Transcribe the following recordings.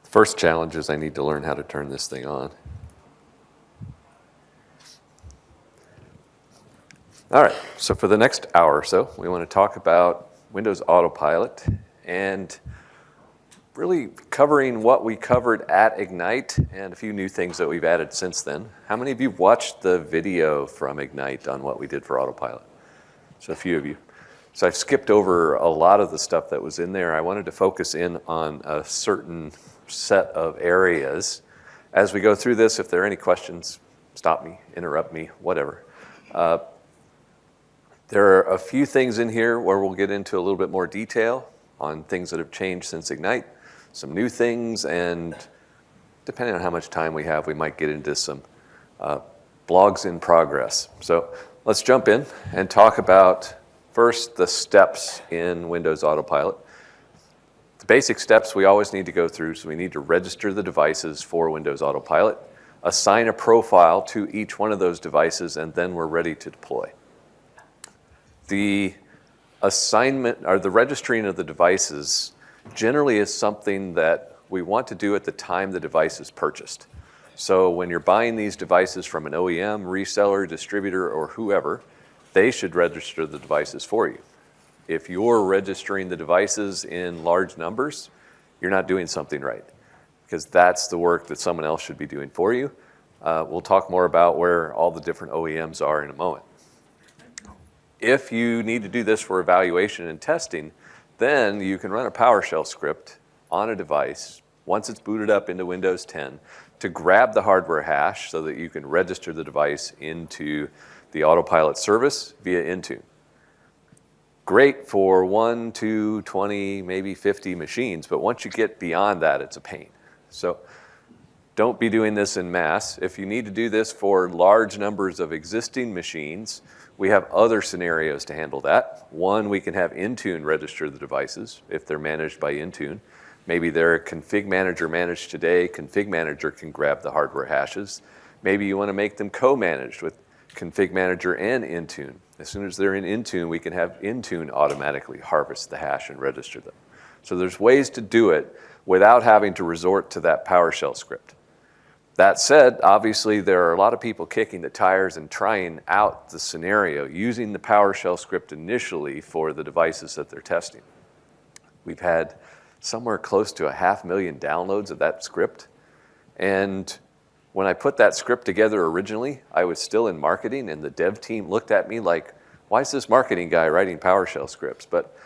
First challenge is I need to learn how to turn this thing on. All right, so for the next hour or so, we want to talk about Windows Autopilot and really covering what we covered at Ignite and a few new things that we've added since then. How many of you watched the video from Ignite on what we did for Autopilot? So a few of you. So I've skipped over a lot of the stuff that was in there. I wanted to focus in on a certain set of areas. As we go through this, if there are any questions, stop me, interrupt me, whatever. There are a few things in here where we'll get into a little bit more detail on things that have changed since Ignite, some new things, and depending on how much time we have, we might get into some blogs in progress. So let's jump in and talk about first the steps in Windows Autopilot. The basic steps we always need to go through, so we need to register the devices for Windows Autopilot, assign a profile to each one of those devices, and then we're ready to deploy. The assignment or the registering of the devices generally is something that we want to do at the time the device is purchased. So when you're buying these devices from an OEM, reseller, distributor, or whoever, they should register the devices for you. If you're registering the devices in large numbers, you're not doing something right, because that's the work that someone else should be doing for you. We'll talk more about where all the different OEMs are in a moment. If you need to do this for evaluation and testing, then you can run a PowerShell script on a device once it's booted up into Windows 10 to grab the hardware hash so that you can register the device into the Autopilot service via Intune. Great for 1, 2, 20, maybe 50 machines, but once you get beyond that, it's a pain. So don't be doing this in mass. If you need to do this for large numbers of existing machines, we have other scenarios to handle that. One, we can have Intune register the devices if they're managed by Intune. Maybe they're Config Manager managed today. Config Manager can grab the hardware hashes. Maybe you want to make them co-managed with Config Manager and Intune. As soon as they're in Intune, we can have Intune automatically harvest the hash and register them. So there's ways to do it without having to resort to that PowerShell script. That said, obviously there are a lot of people kicking the tires and trying out the scenario using the PowerShell script initially for the devices that they're testing. We've had somewhere close to 500,000 downloads of that script. And when I put that script together originally, I was still in marketing, and the dev team looked at me like, why is this marketing guy writing PowerShell scripts? But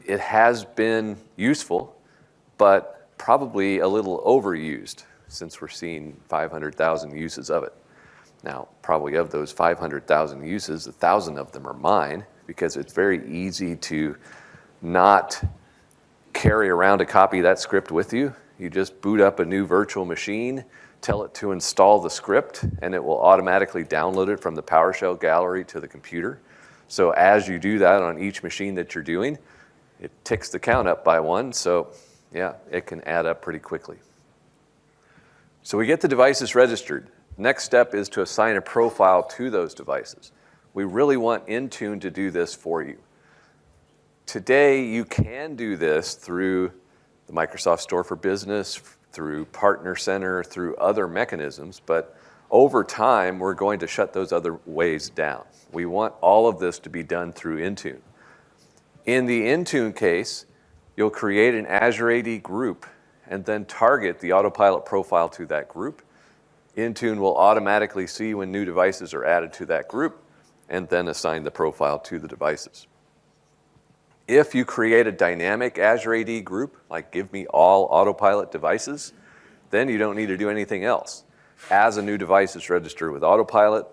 it has been useful, but probably a little overused, since we're seeing 500,000 uses of it. Now, probably of those 500,000 uses, 1,000 of them are mine, because it's very easy to not carry around a copy of that script with you. You just boot up a new virtual machine, tell it to install the script, and it will automatically download it from the PowerShell gallery to the computer. So as you do that on each machine that you're doing, it ticks the count up by 1, so yeah, it can add up pretty quickly. So we get the devices registered. Next step is to assign a profile to those devices. We really want Intune to do this for you. Today, you can do this through the Microsoft Store for Business, through Partner Center, through other mechanisms, but over time, we're going to shut those other ways down. We want all of this to be done through Intune. In the Intune case, you'll create an Azure AD group and then target the Autopilot profile to that group. Intune will automatically see when new devices are added to that group and then assign the profile to the devices. If you create a dynamic Azure AD group, like give me all Autopilot devices, then you don't need to do anything else. As a new device is registered with Autopilot,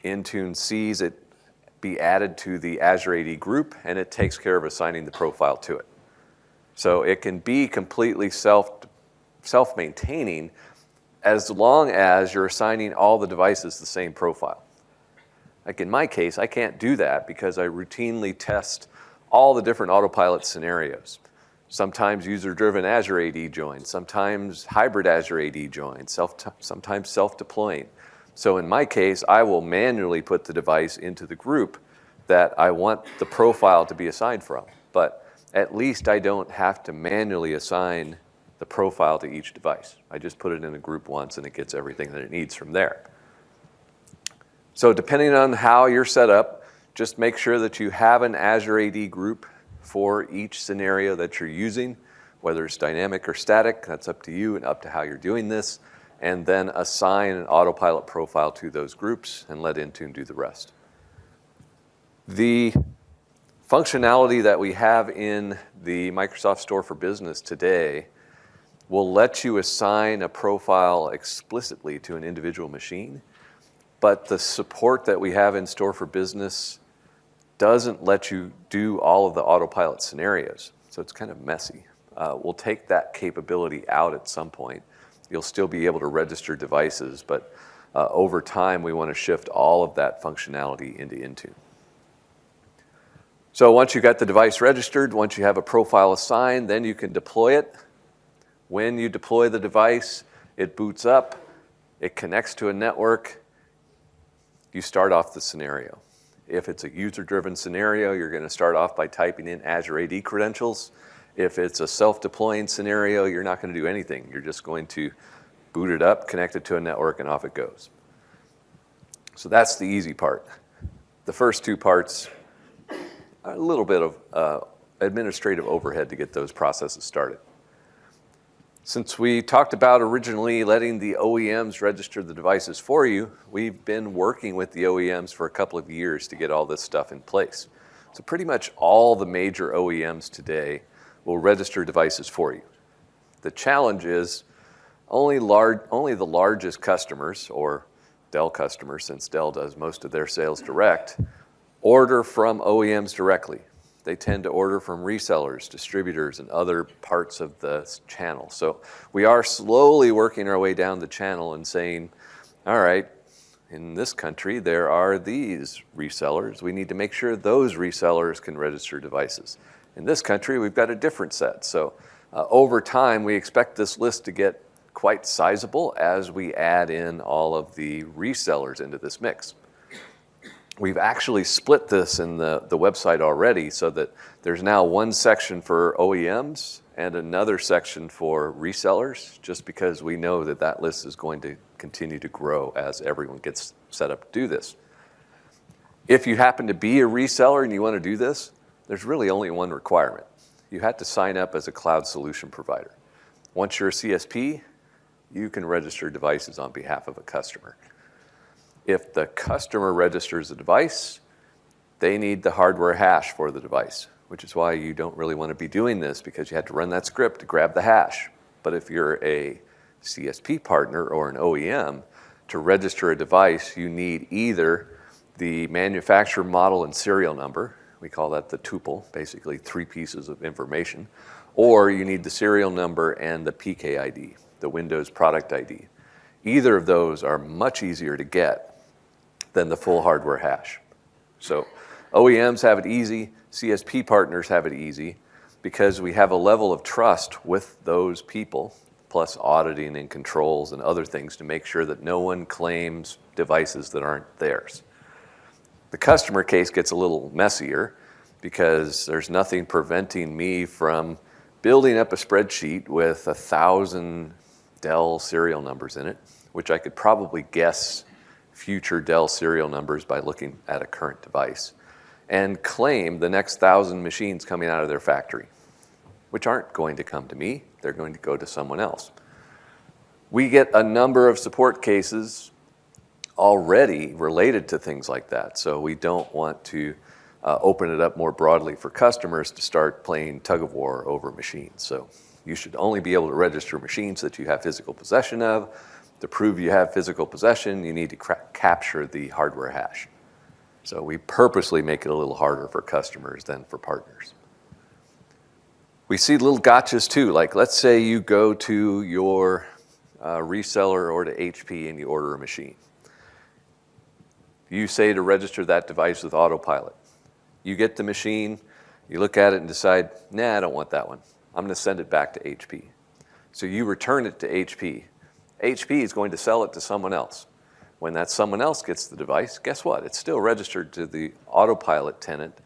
Intune sees it be added to the Azure AD group, and it takes care of assigning the profile to it. So it can be completely self-maintaining as long as you're assigning all the devices the same profile. Like in my case, I can't do that because I routinely test all the different Autopilot scenarios. Sometimes user-driven Azure AD joins, sometimes hybrid Azure AD joins, sometimes self-deploying. So in my case, I will manually put the device into the group that I want the profile to be assigned from. But at least I don't have to manually assign the profile to each device. I just put it in a group once and it gets everything that it needs from there. So depending on how you're set up, just make sure that you have an Azure AD group for each scenario that you're using, whether it's dynamic or static, that's up to you and up to how you're doing this, and then assign an autopilot profile to those groups and let Intune do the rest. The functionality that we have in the Microsoft Store for Business today will let you assign a profile explicitly to an individual machine, but the support that we have in Store for Business doesn't let you do all of the autopilot scenarios, so it's kind of messy. We'll take that capability out at some point. You'll still be able to register devices, but over time we want to shift all of that functionality into Intune. So once you got the device registered, once you have a profile assigned, then you can deploy it. When you deploy the device, it boots up, it connects to a network, you start off the scenario. If it's a user-driven scenario, you're going to start off by typing in Azure AD credentials. If it's a self-deploying scenario, you're not going to do anything. You're just going to boot it up, connect it to a network, and off it goes. So that's the easy part. The first two parts, a little bit of administrative overhead to get those processes started. Since we talked about originally letting the OEMs register the devices for you, we've been working with the OEMs for a couple of years to get all this stuff in place. So pretty much all the major OEMs today will register devices for you. The challenge is only the largest customers, or Dell customers, since Dell does most of their sales direct, order from OEMs directly. They tend to order from resellers, distributors, and other parts of the channel. So we are slowly working our way down the channel and saying, all right, in this country, there are these resellers. We need to make sure those resellers can register devices. In this country, we've got a different set. So over time, we expect this list to get quite sizable as we add in all of the resellers into this mix. We've actually split this in the website already so that there's now one section for OEMs and another section for resellers, just because we know that that list is going to continue to grow as everyone gets set up to do this. If you happen to be a reseller and you want to do this, there's really only one requirement. You have to sign up as a cloud solution provider. Once you're a CSP, you can register devices on behalf of a customer. If the customer registers a device, they need the hardware hash for the device, which is why you don't really want to be doing this, because you have to run that script to grab the hash. But if you're a CSP partner or an OEM, to register a device, you need either the manufacturer model and serial number, we call that the tuple, basically 3 pieces of information, or you need the serial number and the PKID, the Windows product ID. Either of those are much easier to get than the full hardware hash. So OEMs have it easy, CSP partners have it easy, because we have a level of trust with those people, plus auditing and controls and other things to make sure that no one claims devices that aren't theirs. The customer case gets a little messier because there's nothing preventing me from building up a spreadsheet with 1,000 Dell serial numbers in it, which I could probably guess future Dell serial numbers by looking at a current device, and claim the next 1,000 machines coming out of their factory, which aren't going to come to me, they're going to go to someone else. We get a number of support cases already related to things like that, so we don't want to open it up more broadly for customers to start playing tug of war over machines. So you should only be able to register machines that you have physical possession of. To prove you have physical possession, you need to capture the hardware hash. So we purposely make it a little harder for customers than for partners. We see little gotchas too, like let's say you go to your reseller or to HP and you order a machine. You say to register that device with autopilot. You get the machine, you look at it and decide, nah, I don't want that one. I'm going to send it back to HP. So you return it to HP. HP is going to sell it to someone else. When that someone else gets the device, guess what? It's still registered to the autopilot tenant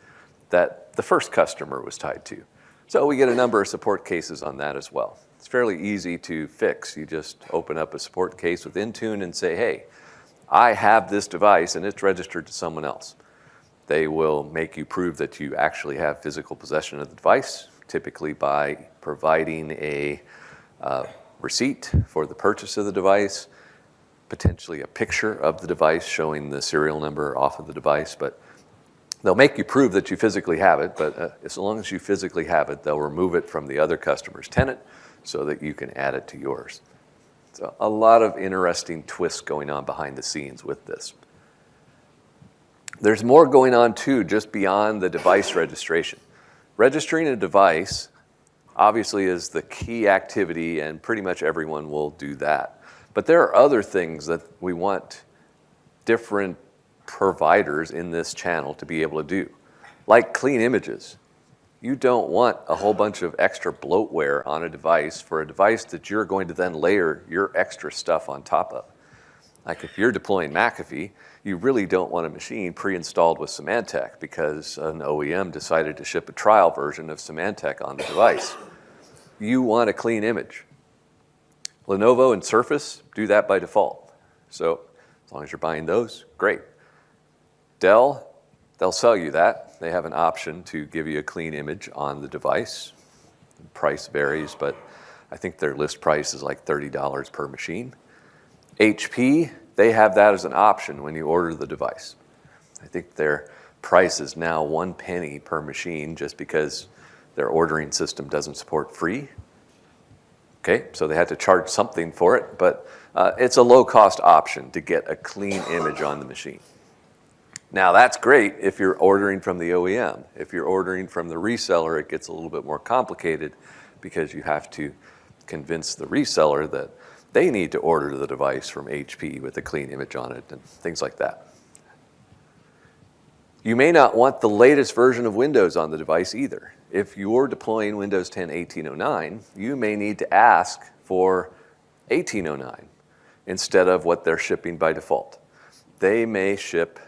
that the first customer was tied to. So we get a number of support cases on that as well. It's fairly easy to fix. You just open up a support case with Intune and say, hey, I have this device and it's registered to someone else. They will make you prove that you actually have physical possession of the device, typically by providing a receipt for the purchase of the device, potentially a picture of the device showing the serial number off of the device, but they'll make you prove that you physically have it, but as long as you physically have it, they'll remove it from the other customer's tenant so that you can add it to yours. So a lot of interesting twists going on behind the scenes with this. There's more going on too, just beyond the device registration. Registering a device obviously is the key activity, and pretty much everyone will do that. But there are other things that we want different providers in this channel to be able to do, like clean images. You don't want a whole bunch of extra bloatware on a device for a device that you're going to then layer your extra stuff on top of. Like if you're deploying McAfee, you really don't want a machine pre-installed with Symantec because an OEM decided to ship a trial version of Symantec on the device. You want a clean image. Lenovo and Surface do that by default. So as long as you're buying those, great. Dell, they'll sell you that. They have an option to give you a clean image on the device. The price varies, but I think their list price is like $30 per machine. HP, they have that as an option when you order the device. I think their price is now 1 penny per machine just because their ordering system doesn't support free. Okay, so they had to charge something for it, but it's a low-cost option to get a clean image on the machine. Now that's great if you're ordering from the OEM. If you're ordering from the reseller, it gets a little bit more complicated because you have to convince the reseller that they need to order the device from HP with a clean image on it and things like that. You may not want the latest version of Windows on the device either. If you're deploying Windows 10 1809, you may need to ask for 1809 instead of what they're shipping by default. They may ship,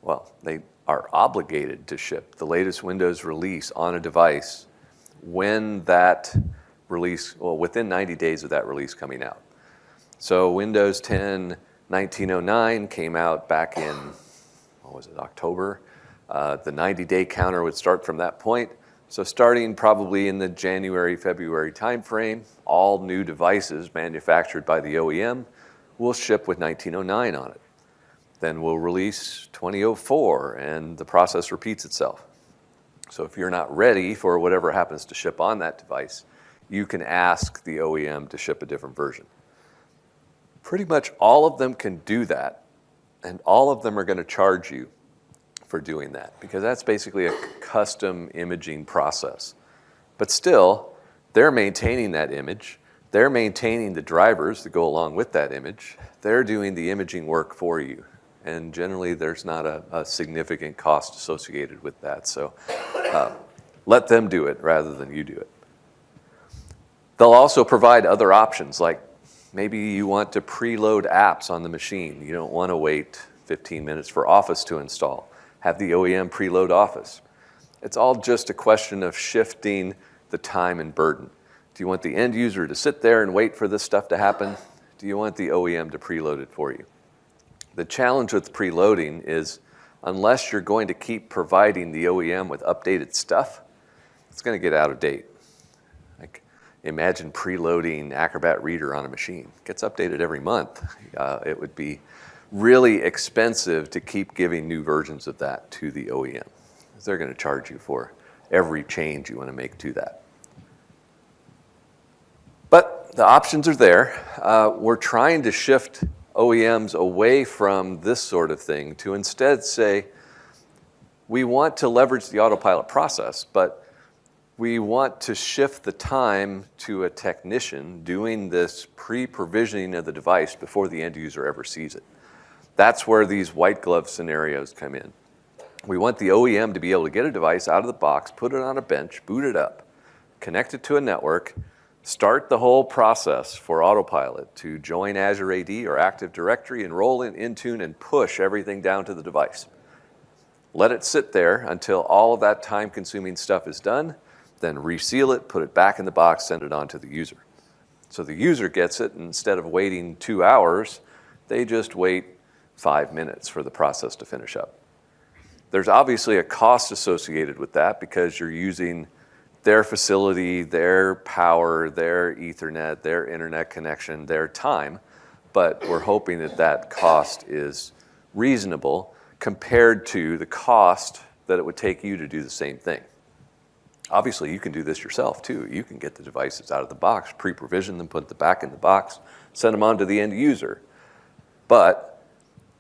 well, they are obligated to ship the latest Windows release on a device when that release, well, within 90 days of that release coming out. So Windows 10 1909 came out back in, what was it, October? The 90-day counter would start from that point. So starting probably in the January, February timeframe, all new devices manufactured by the OEM will ship with 1909 on it. Then we'll release 2004 and the process repeats itself. So if you're not ready for whatever happens to ship on that device, you can ask the OEM to ship a different version. Pretty much all of them can do that, and all of them are going to charge you for doing that because that's basically a custom imaging process. But still, they're maintaining that image. They're maintaining the drivers that go along with that image. They're doing the imaging work for you. And generally, there's not a significant cost associated with that. So let them do it rather than you do it. They'll also provide other options, like maybe you want to preload apps on the machine. You don't want to wait 15 minutes for Office to install. Have the OEM preload Office. It's all just a question of shifting the time and burden. Do you want the end user to sit there and wait for this stuff to happen? Do you want the OEM to preload it for you? The challenge with preloading is unless you're going to keep providing the OEM with updated stuff, it's going to get out of date. Like, imagine preloading Acrobat Reader on a machine. It gets updated every month. It would be really expensive to keep giving new versions of that to the OEM. They're going to charge you for every change you want to make to that. But the options are there. We're trying to shift OEMs away from this sort of thing to instead say, we want to leverage the autopilot process, but we want to shift the time to a technician doing this pre-provisioning of the device before the end user ever sees it. That's where these white glove scenarios come in. We want the OEM to be able to get a device out of the box, put it on a bench, boot it up, connect it to a network, start the whole process for autopilot to join Azure AD or Active Directory, enroll in Intune, and push everything down to the device. Let it sit there until all of that time-consuming stuff is done, then reseal it, put it back in the box, send it on to the user. So the user gets it, and instead of waiting 2 hours, they just wait 5 minutes for the process to finish up. There's obviously a cost associated with that because you're using their facility, their power, their Ethernet, their internet connection, their time, but we're hoping that that cost is reasonable compared to the cost that it would take you to do the same thing. Obviously, you can do this yourself too. You can get the devices out of the box, pre-provision them, put them back in the box, send them on to the end user. But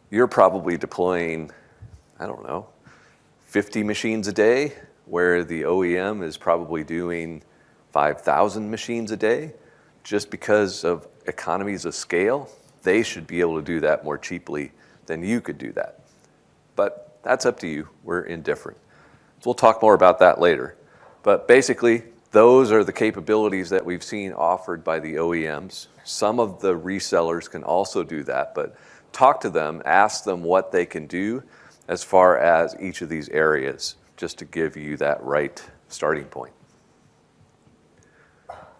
you're probably deploying, I don't know, 50 machines a day, where the OEM is probably doing 5,000 machines a day. Just because of economies of scale, they should be able to do that more cheaply than you could do that. But that's up to you. We're indifferent. So we'll talk more about that later. But basically, those are the capabilities that we've seen offered by the OEMs. Some of the resellers can also do that, but talk to them, ask them what they can do as far as each of these areas, just to give you that right starting point.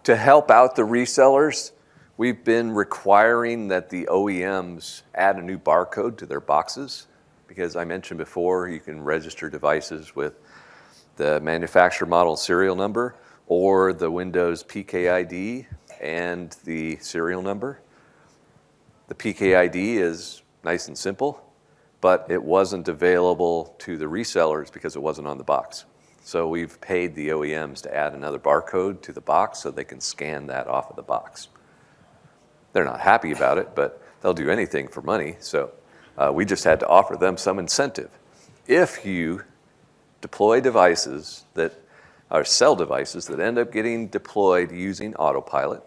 To help out the resellers, we've been requiring that the OEMs add a new barcode to their boxes, because I mentioned before, you can register devices with the manufacturer model serial number or the Windows PKID and the serial number. The PKID is nice and simple, but it wasn't available to the resellers because it wasn't on the box. So we've paid the OEMs to add another barcode to the box so they can scan that off of the box. They're not happy about it, but they'll do anything for money. So we just had to offer them some incentive. If you deploy devices that or sell devices that end up getting deployed using autopilot,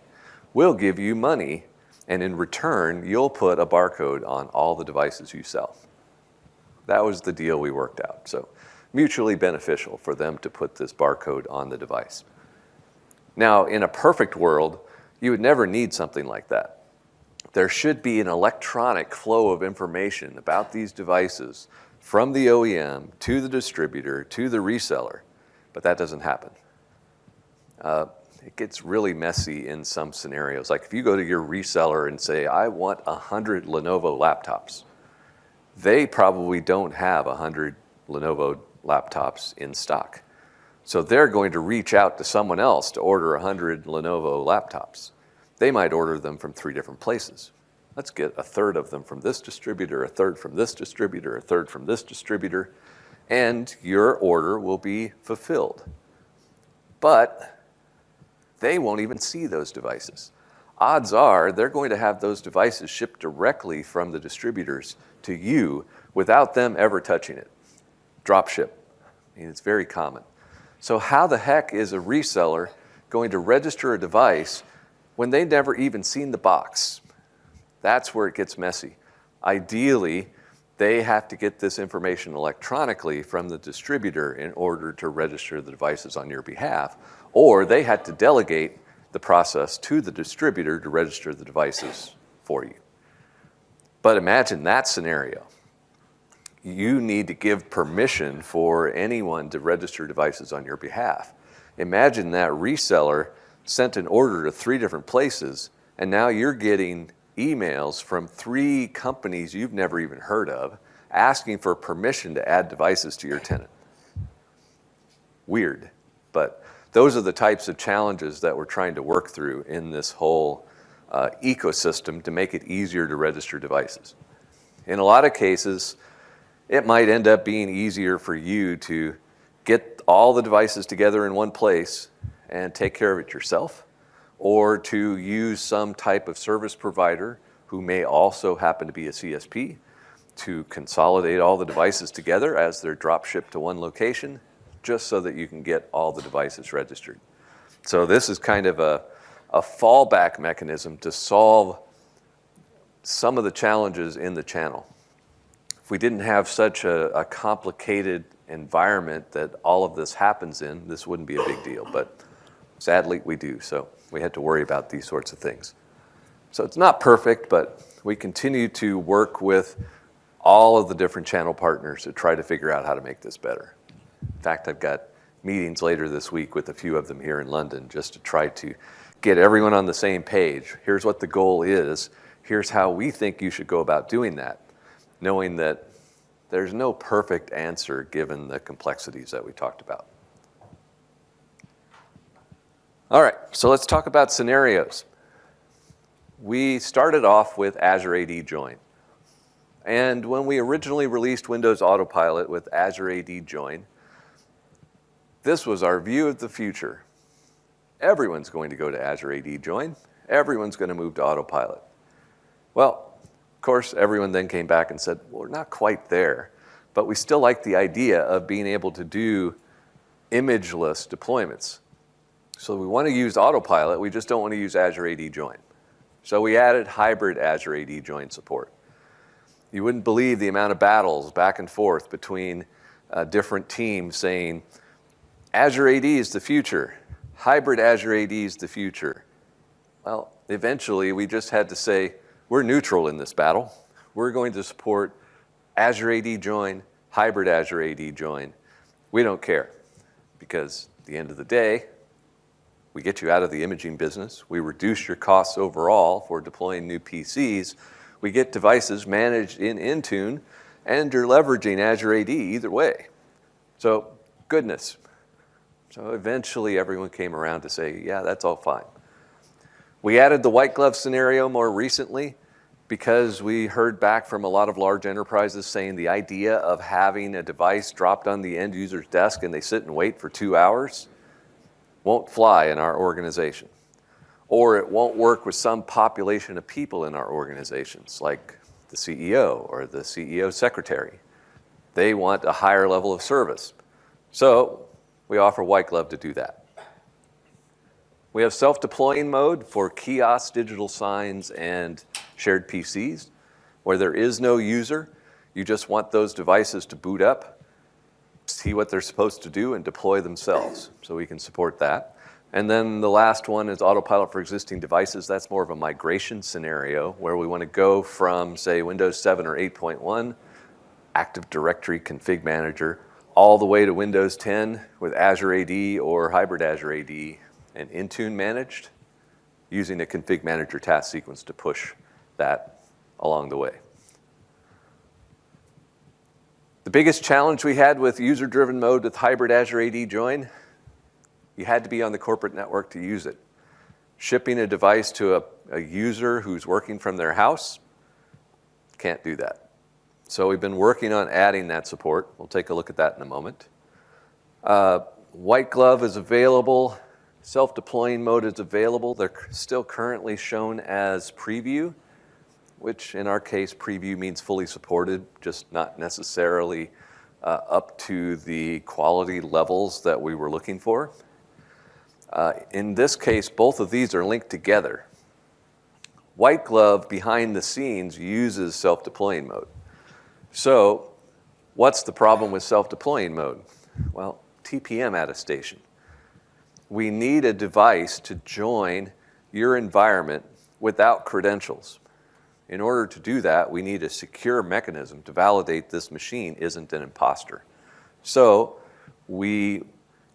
we'll give you money, and in return, you'll put a barcode on all the devices you sell. That was the deal we worked out. So mutually beneficial for them to put this barcode on the device. Now, in a perfect world, you would never need something like that. There should be an electronic flow of information about these devices from the OEM to the distributor to the reseller, but that doesn't happen. It gets really messy in some scenarios. Like if you go to your reseller and say, I want 100 Lenovo laptops, they probably don't have 100 Lenovo laptops in stock. So they're going to reach out to someone else to order 100 Lenovo laptops. They might order them from 3 different places. Let's get a third of them from this distributor, a third from this distributor, a third from this distributor, and your order will be fulfilled. But they won't even see those devices. Odds are they're going to have those devices shipped directly from the distributors to you without them ever touching it. Drop ship. I mean, it's very common. So how the heck is a reseller going to register a device when they've never even seen the box? That's where it gets messy. Ideally, they have to get this information electronically from the distributor in order to register the devices on your behalf, or they had to delegate the process to the distributor to register the devices for you. But imagine that scenario. You need to give permission for anyone to register devices on your behalf. Imagine that reseller sent an order to 3 different places, and now you're getting emails from 3 companies you've never even heard of asking for permission to add devices to your tenant. Weird, but those are the types of challenges that we're trying to work through in this whole ecosystem to make it easier to register devices. In a lot of cases, it might end up being easier for you to get all the devices together in one place and take care of it yourself, or to use some type of service provider who may also happen to be a CSP to consolidate all the devices together as they're drop shipped to one location, just so that you can get all the devices registered. So this is kind of a fallback mechanism to solve some of the challenges in the channel. If we didn't have such a complicated environment that all of this happens in, this wouldn't be a big deal, but sadly we do. So we had to worry about these sorts of things. So it's not perfect, but we continue to work with all of the different channel partners to try to figure out how to make this better. In fact, I've got meetings later this week with a few of them here in London just to try to get everyone on the same page. Here's what the goal is. Here's how we think you should go about doing that, knowing that there's no perfect answer given the complexities that we talked about. All right, so let's talk about scenarios. We started off with Azure AD Join. And when we originally released Windows Autopilot with Azure AD Join, this was our view of the future. Everyone's going to go to Azure AD Join. Everyone's going to move to Autopilot. Well, of course, everyone then came back and said, well, we're not quite there, but we still like the idea of being able to do imageless deployments. So we want to use Autopilot, we just don't want to use Azure AD Join. So we added hybrid Azure AD Join support. You wouldn't believe the amount of battles back and forth between different teams saying, Azure AD is the future, hybrid Azure AD is the future. Well, eventually we just had to say, we're neutral in this battle. We're going to support Azure AD Join, hybrid Azure AD Join. We don't care, because at the end of the day, we get you out of the imaging business. We reduce your costs overall for deploying new PCs. We get devices managed in Intune, and you're leveraging Azure AD either way. So, goodness. So eventually everyone came around to say, yeah, that's all fine. We added the white glove scenario more recently because we heard back from a lot of large enterprises saying the idea of having a device dropped on the end user's desk and they sit and wait for 2 hours won't fly in our organization. Or it won't work with some population of people in our organizations, like the CEO or the CEO secretary. They want a higher level of service. So we offer white glove to do that. We have self-deploying mode for kiosks, digital signs, and shared PCs. Where there is no user, you just want those devices to boot up, see what they're supposed to do, and deploy themselves. So we can support that. And then the last one is Autopilot for existing devices. That's more of a migration scenario where we want to go from, say, Windows 7 or 8.1, Active Directory Config Manager, all the way to Windows 10 with Azure AD or hybrid Azure AD and Intune managed, using a config manager task sequence to push that along the way. The biggest challenge we had with user-driven mode with hybrid Azure AD Join, you had to be on the corporate network to use it. Shipping a device to a user who's working from their house, can't do that. So we've been working on adding that support. We'll take a look at that in a moment. White glove is available. Self-deploying mode is available. They're still currently shown as preview, which in our case, preview means fully supported, just not necessarily up to the quality levels that we were looking for. In this case, both of these are linked together. White glove behind the scenes uses self-deploying mode. So what's the problem with self-deploying mode? Well, TPM attestation. We need a device to join your environment without credentials. In order to do that, we need a secure mechanism to validate this machine isn't an imposter. So we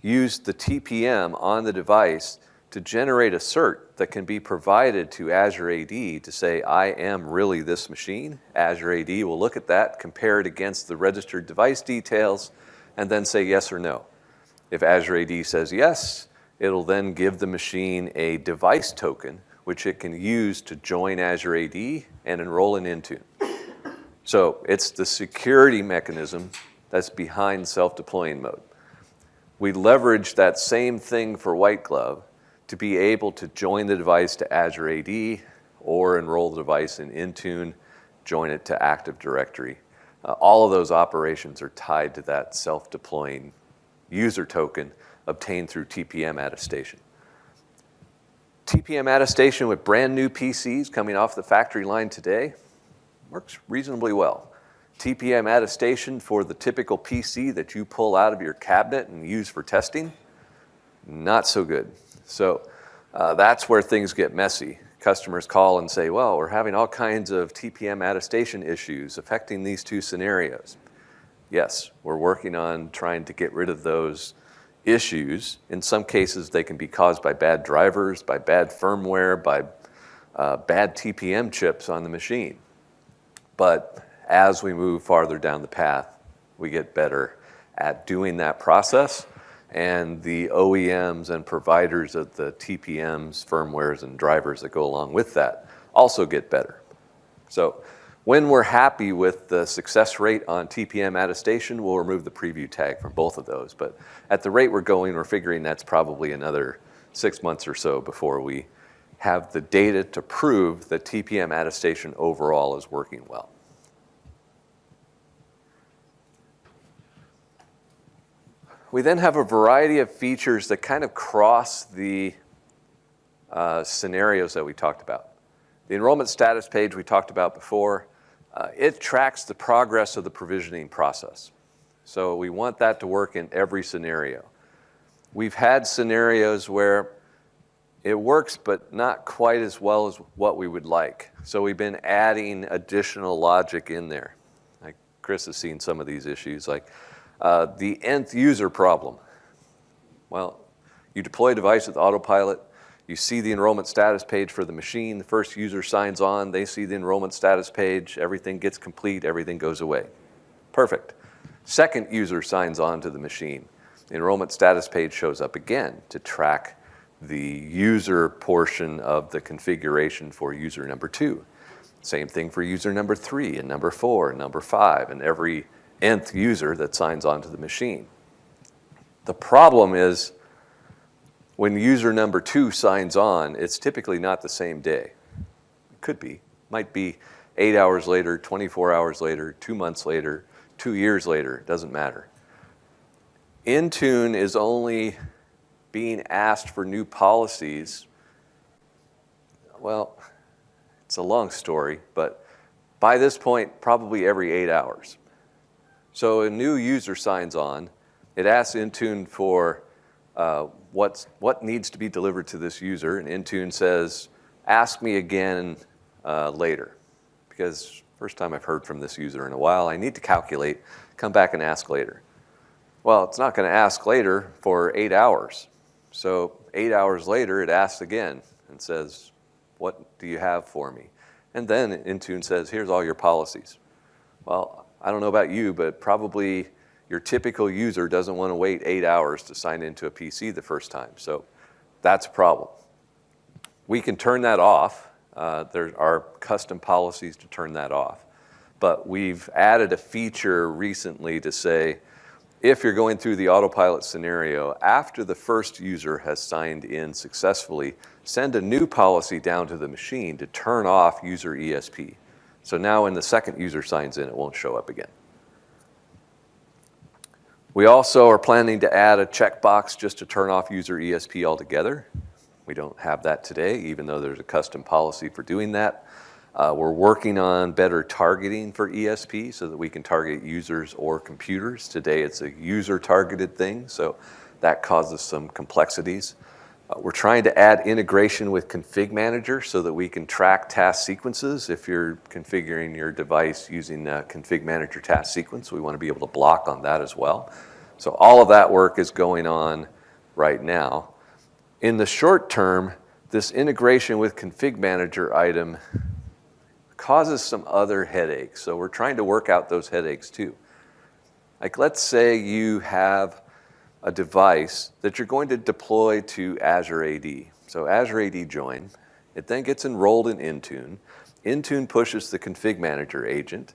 use the TPM on the device to generate a cert that can be provided to Azure AD to say, I am really this machine. Azure AD will look at that, compare it against the registered device details, and then say yes or no. If Azure AD says yes, it'll then give the machine a device token, which it can use to join Azure AD and enroll in Intune. So it's the security mechanism that's behind self-deploying mode. We leverage that same thing for white glove to be able to join the device to Azure AD or enroll the device in Intune, join it to Active Directory. All of those operations are tied to that self-deploying user token obtained through TPM attestation. TPM attestation with brand new PCs coming off the factory line today works reasonably well. TPM attestation for the typical PC that you pull out of your cabinet and use for testing, not so good. So that's where things get messy. Customers call and say, well, we're having all kinds of TPM attestation issues affecting these two scenarios. Yes, we're working on trying to get rid of those issues. In some cases, they can be caused by bad drivers, by bad firmware, by bad TPM chips on the machine. But as we move farther down the path, we get better at doing that process, and the OEMs and providers of the TPMs, firmwares, and drivers that go along with that also get better. So when we're happy with the success rate on TPM attestation, we'll remove the preview tag from both of those. But at the rate we're going, we're figuring that's probably another 6 months or so before we have the data to prove that TPM attestation overall is working well. We then have a variety of features that kind of cross the scenarios that we talked about. The enrollment status page we talked about before, it tracks the progress of the provisioning process. So we want that to work in every scenario. We've had scenarios where it works, but not quite as well as what we would like. So we've been adding additional logic in there. Like Chris has seen some of these issues, like the nth user problem. Well, you deploy a device with autopilot, you see the enrollment status page for the machine, the first user signs on, they see the enrollment status page, everything gets complete, everything goes away. Perfect. Second user signs on to the machine. The enrollment status page shows up again to track the user portion of the configuration for user number 2. Same thing for user number 3 and number 4 and number 5 and every nth user that signs on to the machine. The problem is when user number 2 signs on, it's typically not the same day. It could be. Might be 8 hours later, 24 hours later, 2 months later, 2 years later. It doesn't matter. Intune is only being asked for new policies. Well, it's a long story, but by this point, probably every 8 hours. So a new user signs on, it asks Intune for what needs to be delivered to this user, and Intune says, ask me again later, because first time I've heard from this user in a while, I need to calculate, come back and ask later. Well, it's not going to ask later for 8 hours. So 8 hours later, it asks again and says, what do you have for me? And then Intune says, here's all your policies. Well, I don't know about you, but probably your typical user doesn't want to wait 8 hours to sign into a PC the first time. So that's a problem. We can turn that off. There are custom policies to turn that off. But we've added a feature recently to say, if you're going through the autopilot scenario, after the first user has signed in successfully, send a new policy down to the machine to turn off user ESP. So now when the second user signs in, it won't show up again. We also are planning to add a checkbox just to turn off user ESP altogether. We don't have that today, even though there's a custom policy for doing that. We're working on better targeting for ESP so that we can target users or computers. Today it's a user-targeted thing, so that causes some complexities. We're trying to add integration with Config Manager so that we can track task sequences. If you're configuring your device using a Config Manager task sequence, we want to be able to block on that as well. So all of that work is going on right now. In the short term, this integration with Config Manager item causes some other headaches. So we're trying to work out those headaches too. Like let's say you have a device that you're going to deploy to Azure AD. So Azure AD join, it then gets enrolled in Intune. Intune pushes the Config Manager agent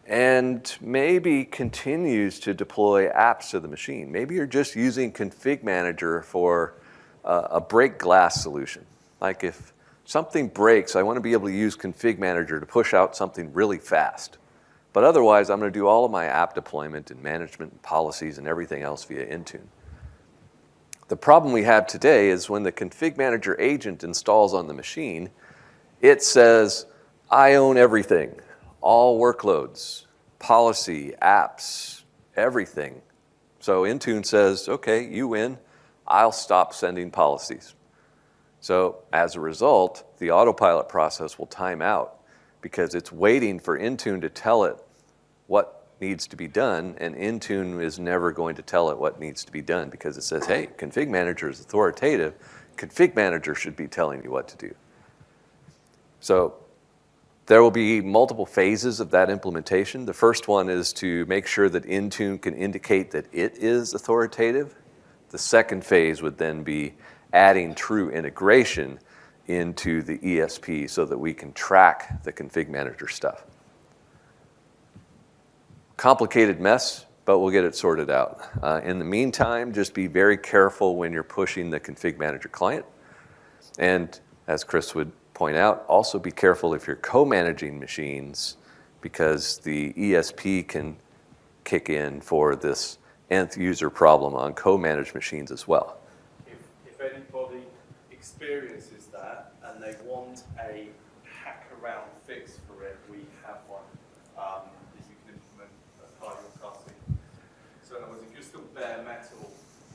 and maybe continues to deploy apps to the machine. Maybe you're just using Config Manager for a break glass solution. Like if something breaks, I want to be able to use Config Manager to push out something really fast. But otherwise, I'm going to do all of my app deployment and management and policies and everything else via Intune. The problem we have today is when the Config Manager agent installs on the machine, it says, I own everything, all workloads, policy, apps, everything. So Intune says, okay, you win, I'll stop sending policies. So as a result, the autopilot process will time out because it's waiting for Intune to tell it what needs to be done, and Intune is never going to tell it what needs to be done because it says, hey, config manager is authoritative. Config manager should be telling you what to do. So there will be multiple phases of that implementation. The first one is to make sure that Intune can indicate that it is authoritative. The second phase would then be adding true integration into the ESP so that we can track the config manager stuff. Complicated mess, but we'll get it sorted out. In the meantime, just be very careful when you're pushing the config manager client. And as Chris would point out, also be careful if you're co-managing machines because the ESP can kick in for this nth user problem on co-managed machines as well. If anybody experiences that and they want a hack-around fix for it, we have one that you can implement as part of your tasking. So in other words, if you're still bare metal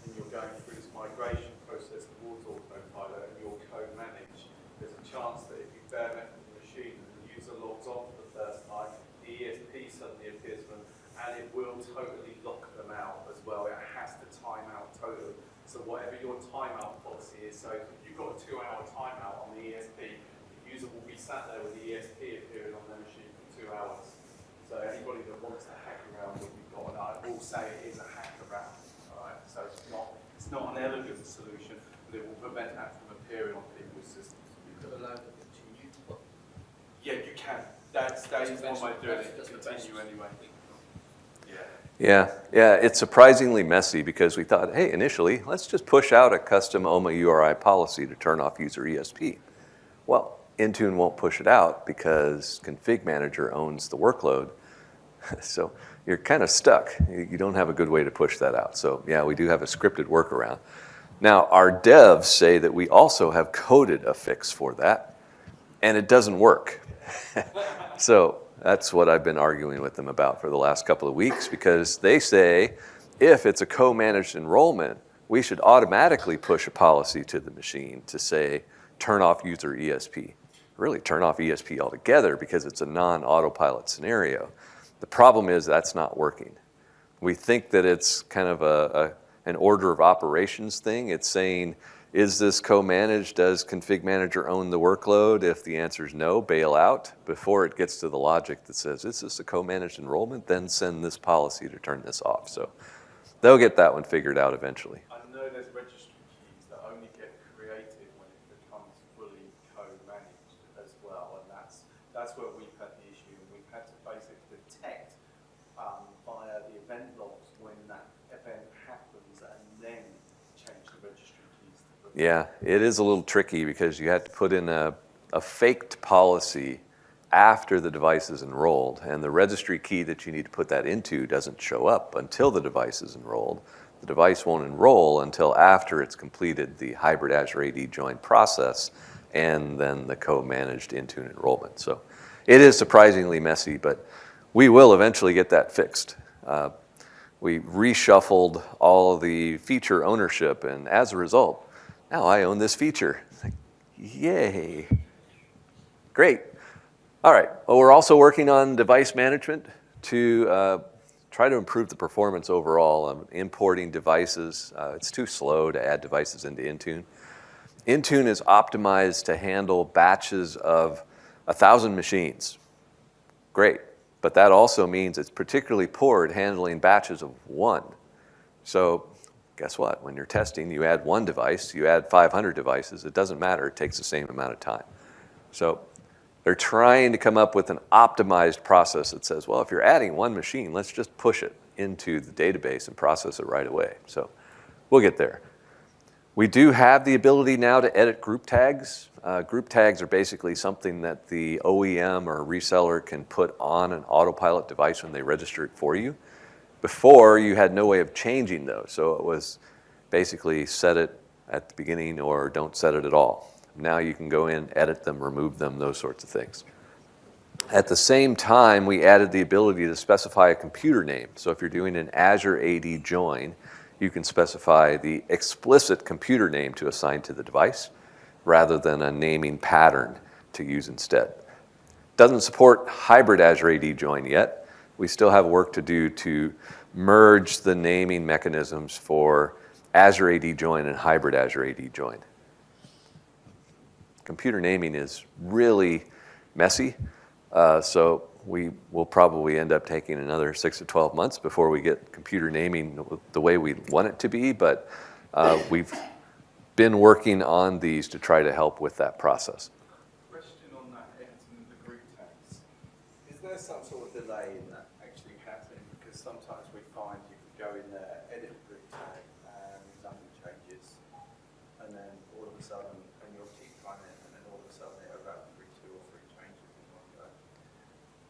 and you're going through this migration process towards autopilot and you're co-managed, there's a chance that if you bare metal the machine and the user logs on for the first time, the ESP suddenly appears for them and it will totally lock them out as well. It has to time out totally. So whatever your timeout policy is, so if you've got a 2-hour timeout on the ESP, the user will be sat there with the ESP appearing on their machine for 2 hours. So anybody that wants to hack around what we've got, and I will say it is a hack around. All right? So it's not an elegant solution, but it will prevent that from appearing on people's systems. You could allow them to continue. Yeah, you can. That is one way of doing it. Continue anyway. Yeah, it's surprisingly messy because we thought, hey, initially, let's just push out a custom OMA URI policy to turn off user ESP. Well, Intune won't push it out because config manager owns the workload. So you're kind of stuck. You don't have a good way to push that out. So yeah, we do have a scripted workaround. Now, our devs say that we also have coded a fix for that, and it doesn't work. So that's what I've been arguing with them about for the last couple of weeks because they say if it's a co-managed enrollment, we should automatically push a policy to the machine to say, turn off user ESP. Really turn off ESP altogether because it's a non-autopilot scenario. The problem is that's not working. We think that it's kind of an order of operations thing. It's saying, is this co-managed? Does config manager own the workload? If the answer is no, bail out before it gets to the logic that says, is this a co-managed enrollment? Then send this policy to turn this off. So they'll get that one figured out eventually. I know there's registry keys that only get created when it becomes fully co-managed as well, and that's where we've had the issue. We've had to basically detect via the event logs when that event happens and then change the registry keys. Yeah, it is a little tricky because you have to put in a faked policy after the device is enrolled, and the registry key that you need to put that into doesn't show up until the device is enrolled. The device won't enroll until after it's completed the hybrid Azure AD join process and then the co-managed Intune enrollment. So it is surprisingly messy, but we will eventually get that fixed. We reshuffled all the feature ownership, and as a result, now I own this feature. Like, yay. Great. All right. Well, we're also working on device management to try to improve the performance overall of importing devices. It's too slow to add devices into Intune. Intune is optimized to handle batches of 1,000 machines. Great. But that also means it's particularly poor at handling batches of 1. So guess what? When you're testing, you add 1 device, you add 500 devices. It doesn't matter. It takes the same amount of time. So they're trying to come up with an optimized process that says, well, if you're adding 1 machine, let's just push it into the database and process it right away. So we'll get there. We do have the ability now to edit group tags. Group tags are basically something that the OEM or reseller can put on an autopilot device when they register it for you. Before, you had no way of changing those, so it was basically set it at the beginning or don't set it at all. Now you can go in, edit them, remove them, those sorts of things. At the same time, we added the ability to specify a computer name. So if you're doing an Azure AD join, you can specify the explicit computer name to assign to the device rather than a naming pattern to use instead. Doesn't support hybrid Azure AD join yet, we still have work to do to merge the naming mechanisms for Azure AD Join and hybrid Azure AD Join. Computer naming is really messy, so we will probably end up taking another 6 to 12 months before we get computer naming the way we want it to be, but we've been working on these to try to help with that process. Question on that, editing the group tags. Is there some sort of delay in that actually happening? Because sometimes we find you can go in there, edit the group tag, and nothing changes. And then all of a sudden, and you'll keep trying it, and then all of a sudden it'll go through 2 or 3 changes in one go.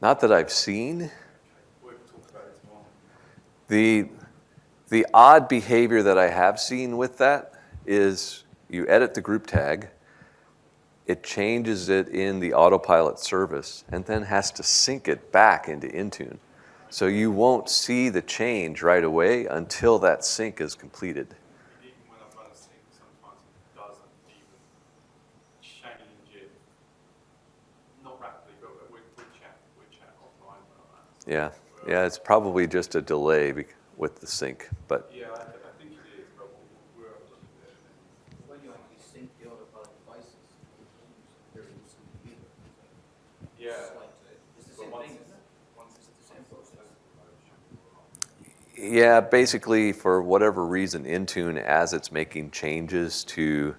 Not that I've seen. We'll talk about it tomorrow. The odd behavior that I have seen with that is you edit the group tag, it changes it in the autopilot service, and then has to sync it back into Intune. So you won't see the change right away until that sync is completed. Even when I've run a sync, sometimes it doesn't even change it. Not rapidly, but we chat offline about that. Yeah, it's probably just a delay with the sync, but Yeah, I think it is, but we're able to do it. When you actually sync the autopilot devices, there is some computer. Yeah. It's the same But thing, isn't it? once It's the same process. yeah, basically for whatever reason, Intune, as it's making changes to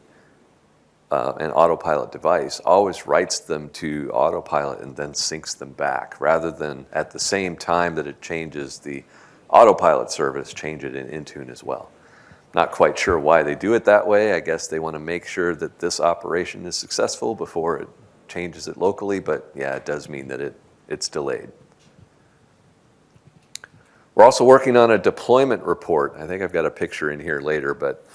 an autopilot device, always writes them to autopilot and then syncs them back, rather than at the same time that it changes the autopilot service, change it in Intune as well. Not quite sure why they do it that way. I guess they want to make sure that this operation is successful before it changes it locally, but yeah, it does mean that it's delayed. We're also working on a deployment report. I think I've got a picture in here later, but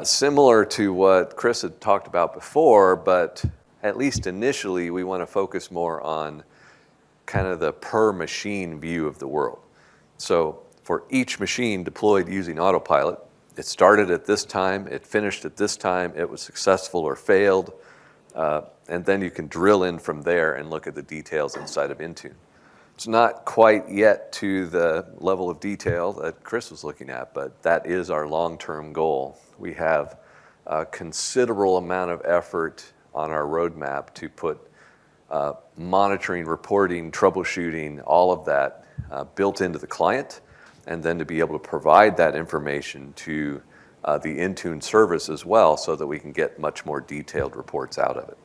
similar to what Chris had talked about before, but at least initially we want to focus more on kind of the per machine view of the world. So for each machine deployed using autopilot, it started at this time, it finished at this time, it was successful or failed, and then you can drill in from there and look at the details inside of Intune. It's not quite yet to the level of detail that Chris was looking at, but that is our long-term goal. We have a considerable amount of effort on our roadmap to put monitoring, reporting, troubleshooting, all of that built into the client, and then to be able to provide that information to the Intune service as well, so that we can get much more detailed reports out of it.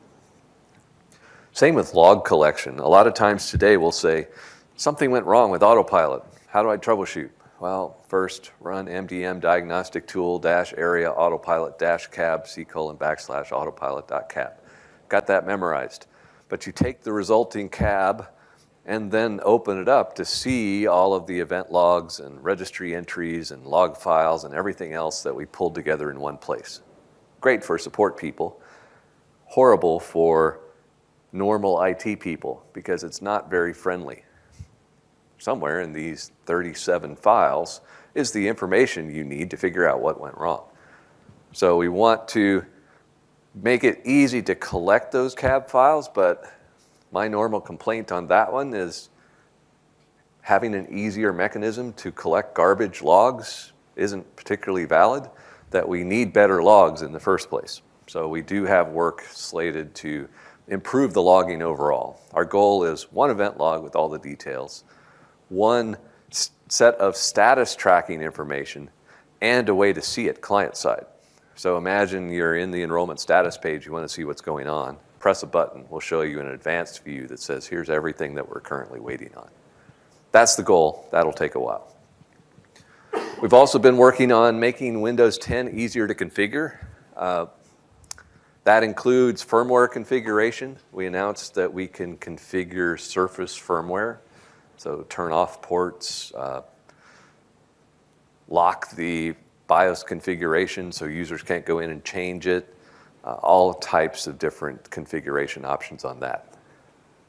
Same with log collection. A lot of times today we'll say, something went wrong with autopilot. How do I troubleshoot? Well, first run mdm diagnostic tool -area autopilot -cab :/autopilot.cab. Got that memorized. But you take the resulting cab and then open it up to see all of the event logs and registry entries and log files and everything else that we pulled together in one place. Great for support people, horrible for normal IT people because it's not very friendly. Somewhere in these 37 files is the information you need to figure out what went wrong. So we want to make it easy to collect those cab files, but my normal complaint on that one is having an easier mechanism to collect garbage logs isn't particularly valid, that we need better logs in the first place. So we do have work slated to improve the logging overall. Our goal is one event log with all the details, one set of status tracking information, and a way to see it client side. So imagine you're in the enrollment status page, you want to see what's going on. Press a button, we'll show you an advanced view that says, here's everything that we're currently waiting on. That's the goal, that'll take a while. We've also been working on making Windows 10 easier to configure. That includes firmware configuration. We announced that we can configure Surface firmware. So turn off ports, lock the BIOS configuration so users can't go in and change it, all types of different configuration options on that.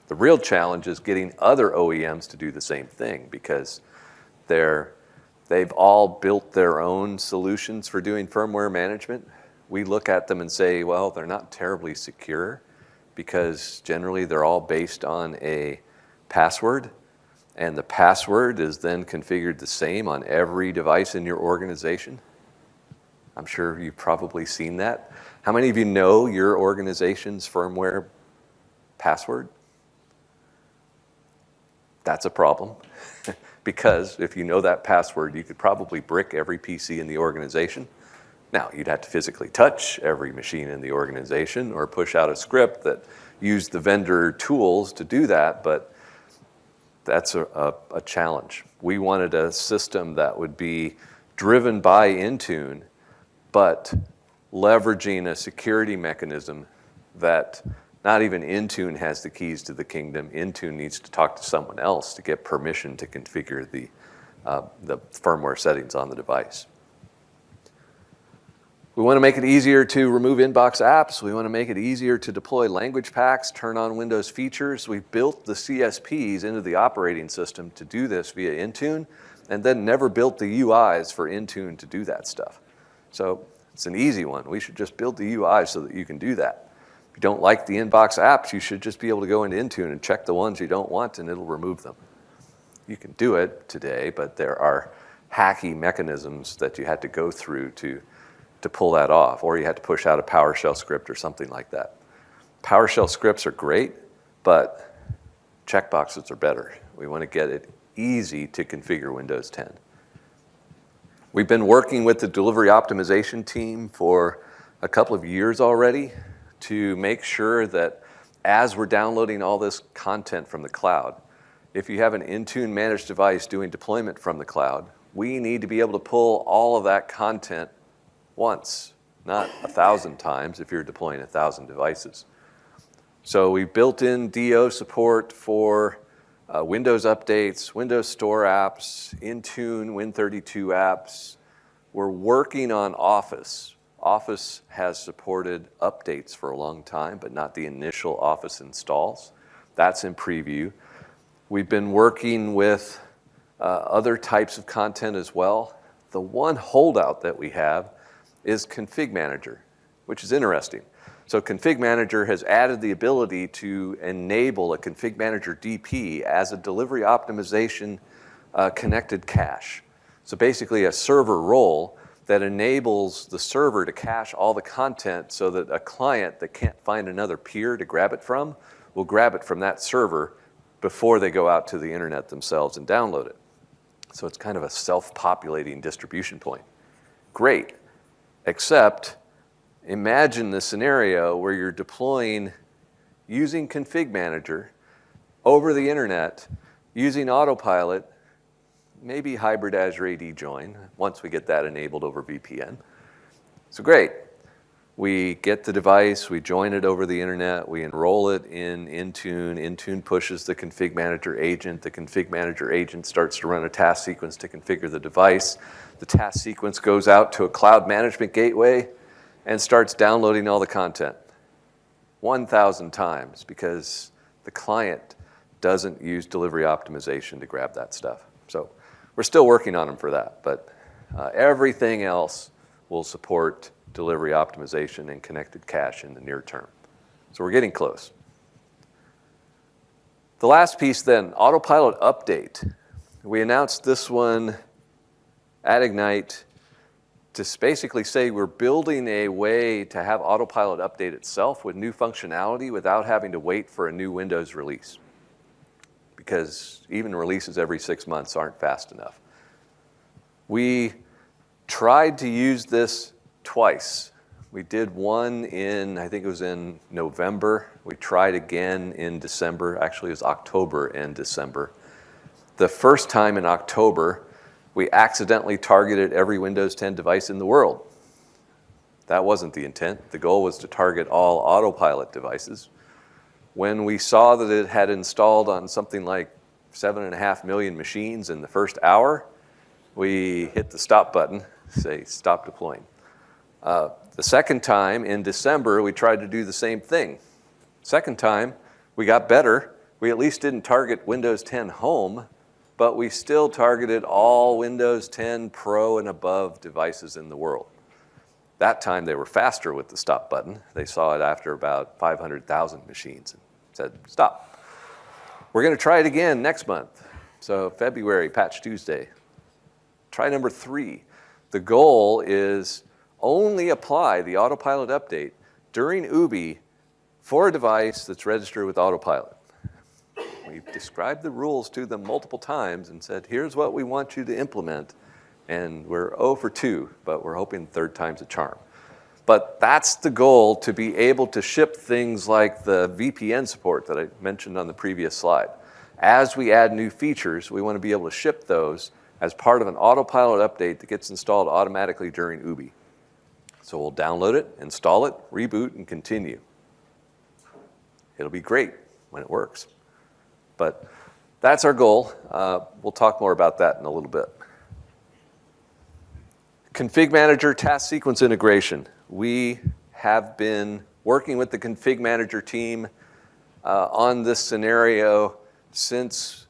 The real challenge is getting other OEMs to do the same thing because they've all built their own solutions for doing firmware management. We look at them and say, well, they're not terribly secure because generally they're all based on a password, and the password is then configured the same on every device in your organization. I'm sure you've probably seen that. How many of you know your organization's firmware password? That's a problem. Because if you know that password, you could probably brick every PC in the organization. Now, you'd have to physically touch every machine in the organization or push out a script that used the vendor tools to do that, but that's a challenge. We wanted a system that would be driven by Intune, but leveraging a security mechanism that not even Intune has the keys to the kingdom. Intune needs to talk to someone else to get permission to configure the firmware settings on the device. We want to make it easier to remove inbox apps. We want to make it easier to deploy language packs, turn on Windows features. We built the CSPs into the operating system to do this via Intune, and then never built the UIs for Intune to do that stuff. So it's an easy one. We should just build the UI so that you can do that. If you don't like the inbox apps, you should just be able to go into Intune and check the ones you don't want, and it'll remove them. You can do it today, but there are hacky mechanisms that you had to go through to pull that off, or you had to push out a PowerShell script or something like that. PowerShell scripts are great, but checkboxes are better. We want to get it easy to configure Windows 10. We've been working with the delivery optimization team for a couple of years already to make sure that as we're downloading all this content from the cloud, if you have an Intune managed device doing deployment from the cloud, we need to be able to pull all of that content once, not 1,000 times if you're deploying 1,000 devices. So we built in DO support for Windows updates, Windows Store apps, Intune, Win32 apps. We're working on Office. Office has supported updates for a long time, but not the initial Office installs. That's in preview. We've been working with other types of content as well. The one holdout that we have is Config Manager, which is interesting. So Config Manager has added the ability to enable a Config Manager DP as a delivery optimization connected cache. So basically a server role that enables the server to cache all the content so that a client that can't find another peer to grab it from will grab it from that server before they go out to the internet themselves and download it. So it's kind of a self-populating distribution point. Great. Except, imagine the scenario where you're deploying using Config Manager over the internet, using Autopilot, maybe hybrid Azure AD join, once we get that enabled over VPN. So great. We get the device, we join it over the internet, we enroll it in Intune. Intune pushes the Config Manager agent. The Config Manager agent starts to run a task sequence to configure the device. The task sequence goes out to a cloud management gateway and starts downloading all the content 1,000 times because the client doesn't use delivery optimization to grab that stuff. So we're still working on them for that, but everything else will support delivery optimization and connected cache in the near term. So we're getting close. The last piece then, Autopilot Update. We announced this one at Ignite to basically say we're building a way to have Autopilot update itself with new functionality without having to wait for a new Windows release. Because even releases every 6 months aren't fast enough. We tried to use this twice. We did one in, I think it was in November. We tried again in December. Actually, it was October and December. The first time in October, we accidentally targeted every Windows 10 device in the world. That wasn't the intent. The goal was to target all Autopilot devices. When we saw that it had installed on something like 7.5 million machines in the first hour, we hit the stop button, say stop deploying. The second time in December, we tried to do the same thing. Second time, we got better. We at least didn't target Windows 10 Home, but we still targeted all Windows 10 Pro and above devices in the world. That time they were faster with the stop button. They saw it after about 500,000 machines and said, stop. We're going to try it again next month. So February, Patch Tuesday. Try number 3. The goal is only apply the autopilot update during UBI for a device that's registered with autopilot. We've described the rules to them multiple times and said, here's what we want you to implement. And we're 0 for 2, but we're hoping third time's a charm. But that's the goal, to be able to ship things like the VPN support that I mentioned on the previous slide. As we add new features, we want to be able to ship those as part of an autopilot update that gets installed automatically during UBI. So we'll download it, install it, reboot, and continue. It'll be great when it works. But that's our goal. We'll talk more about that in a little bit. Config Manager task sequence integration. We have been working with the Config Manager team on this scenario since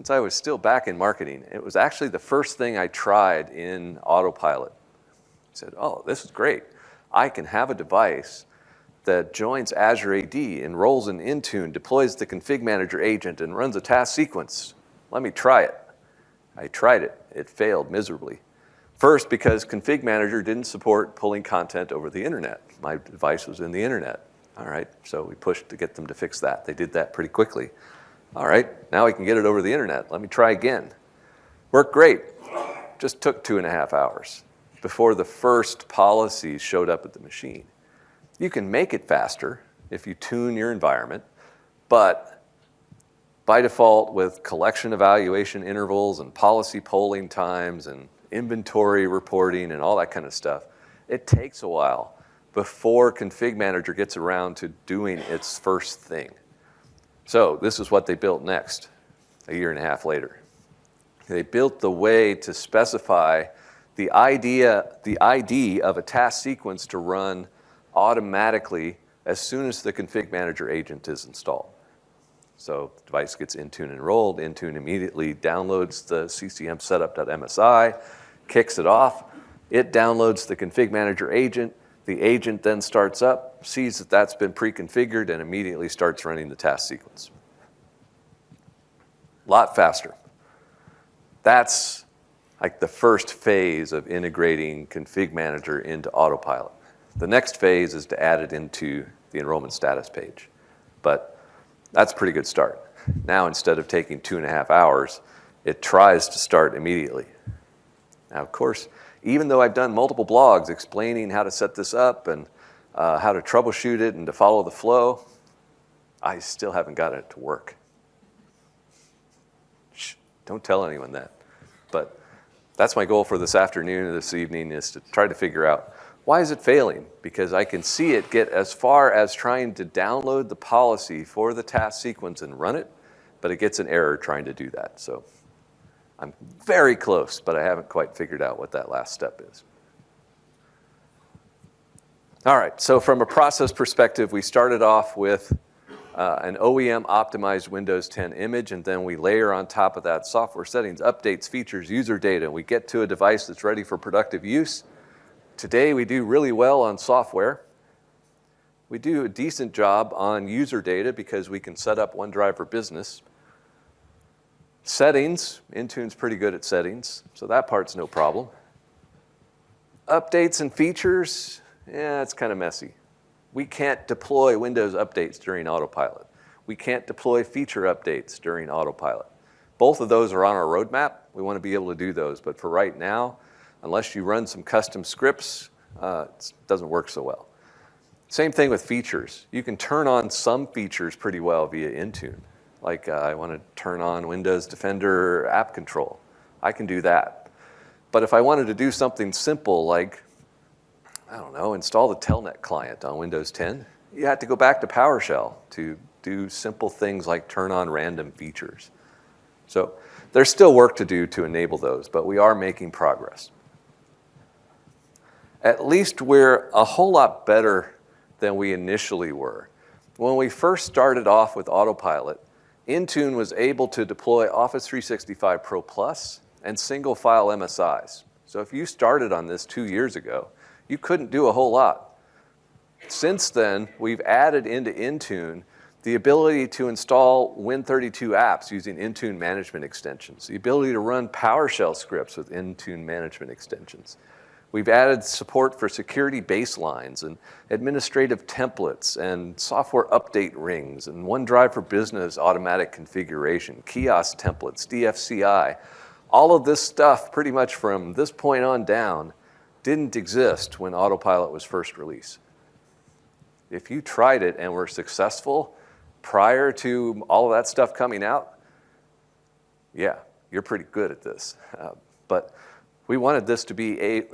I was still back in marketing. It was actually the first thing I tried in autopilot. I said, oh, this is great. I can have a device that joins Azure AD, enrolls in Intune, deploys the Config Manager agent, and runs a task sequence. Let me try it. I tried it. It failed miserably. First, because Config Manager didn't support pulling content over the internet. My device was in the internet. All right, so we pushed to get them to fix that. They did that pretty quickly. All right, now we can get it over the internet. Let me try again. Worked great. Just took 2.5 hours before the first policies showed up at the machine. You can make it faster if you tune your environment, but by default, with collection evaluation intervals and policy polling times and inventory reporting and all that kind of stuff, it takes a while before Config Manager gets around to doing its first thing. So this is what they built next, 1.5 years later. They built the way to specify the ID of a task sequence to run automatically as soon as the Config Manager agent is installed. So the device gets Intune enrolled. Intune immediately downloads the CCM setup.msi, kicks it off. It downloads the Config Manager agent. The agent then starts up, sees that that's been pre-configured, and immediately starts running the task sequence. A lot faster. That's like the first phase of integrating Config Manager into autopilot. The next phase is to add it into the enrollment status page. But that's a pretty good start. Now, instead of taking 2.5 hours, it tries to start immediately. Now, of course, even though I've done multiple blogs explaining how to set this up and how to troubleshoot it and to follow the flow, I still haven't gotten it to work. Shh, don't tell anyone that. But that's my goal for this afternoon or this evening, is to try to figure out, why is it failing? Because I can see it get as far as trying to download the policy for the task sequence and run it, but it gets an error trying to do that. So I'm very close, but I haven't quite figured out what that last step is. All right, so from a process perspective, we started off with an OEM optimized Windows 10 image, and then we layer on top of that software settings, updates, features, user data, and we get to a device that's ready for productive use. Today, we do really well on software. We do a decent job on user data because we can set up OneDrive for Business. Settings, Intune's pretty good at settings, so that part's no problem. Updates and features, yeah, it's kind of messy. We can't deploy Windows updates during autopilot. We can't deploy feature updates during autopilot. Both of those are on our roadmap. We want to be able to do those, but for right now, unless you run some custom scripts, it doesn't work so well. Same thing with features. You can turn on some features pretty well via Intune. Like I want to turn on Windows Defender app control. I can do that. But if I wanted to do something simple like, I don't know, install the Telnet client on Windows 10, you have to go back to PowerShell to do simple things like turn on random features. So there's still work to do to enable those, but we are making progress. At least we're a whole lot better than we initially were. When we first started off with autopilot, Intune was able to deploy Office 365 Pro Plus and single file MSIs. So if you started on this 2 years ago, you couldn't do a whole lot. Since then, we've added into Intune the ability to install Win32 apps using Intune management extensions, the ability to run PowerShell scripts with Intune management extensions. We've added support for security baselines and administrative templates and software update rings and OneDrive for Business automatic configuration, kiosk templates, DFCI. All of this stuff, pretty much from this point on down, didn't exist when Autopilot was first released. If you tried it and were successful prior to all of that stuff coming out, yeah, you're pretty good at this. But we wanted this to be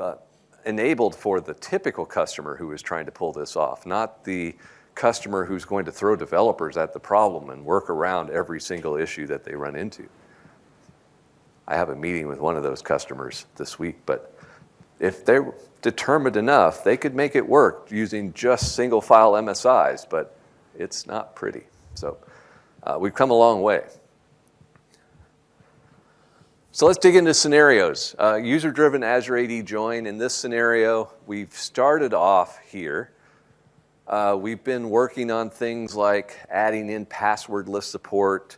enabled for the typical customer who is trying to pull this off, not the customer who's going to throw developers at the problem and work around every single issue that they run into. I have a meeting with one of those customers this week, but if they're determined enough, they could make it work using just single file MSIs, but it's not pretty. So we've come a long way. So let's dig into scenarios. User-driven Azure AD join. In this scenario, we've started off here. We've been working on things like adding in passwordless support,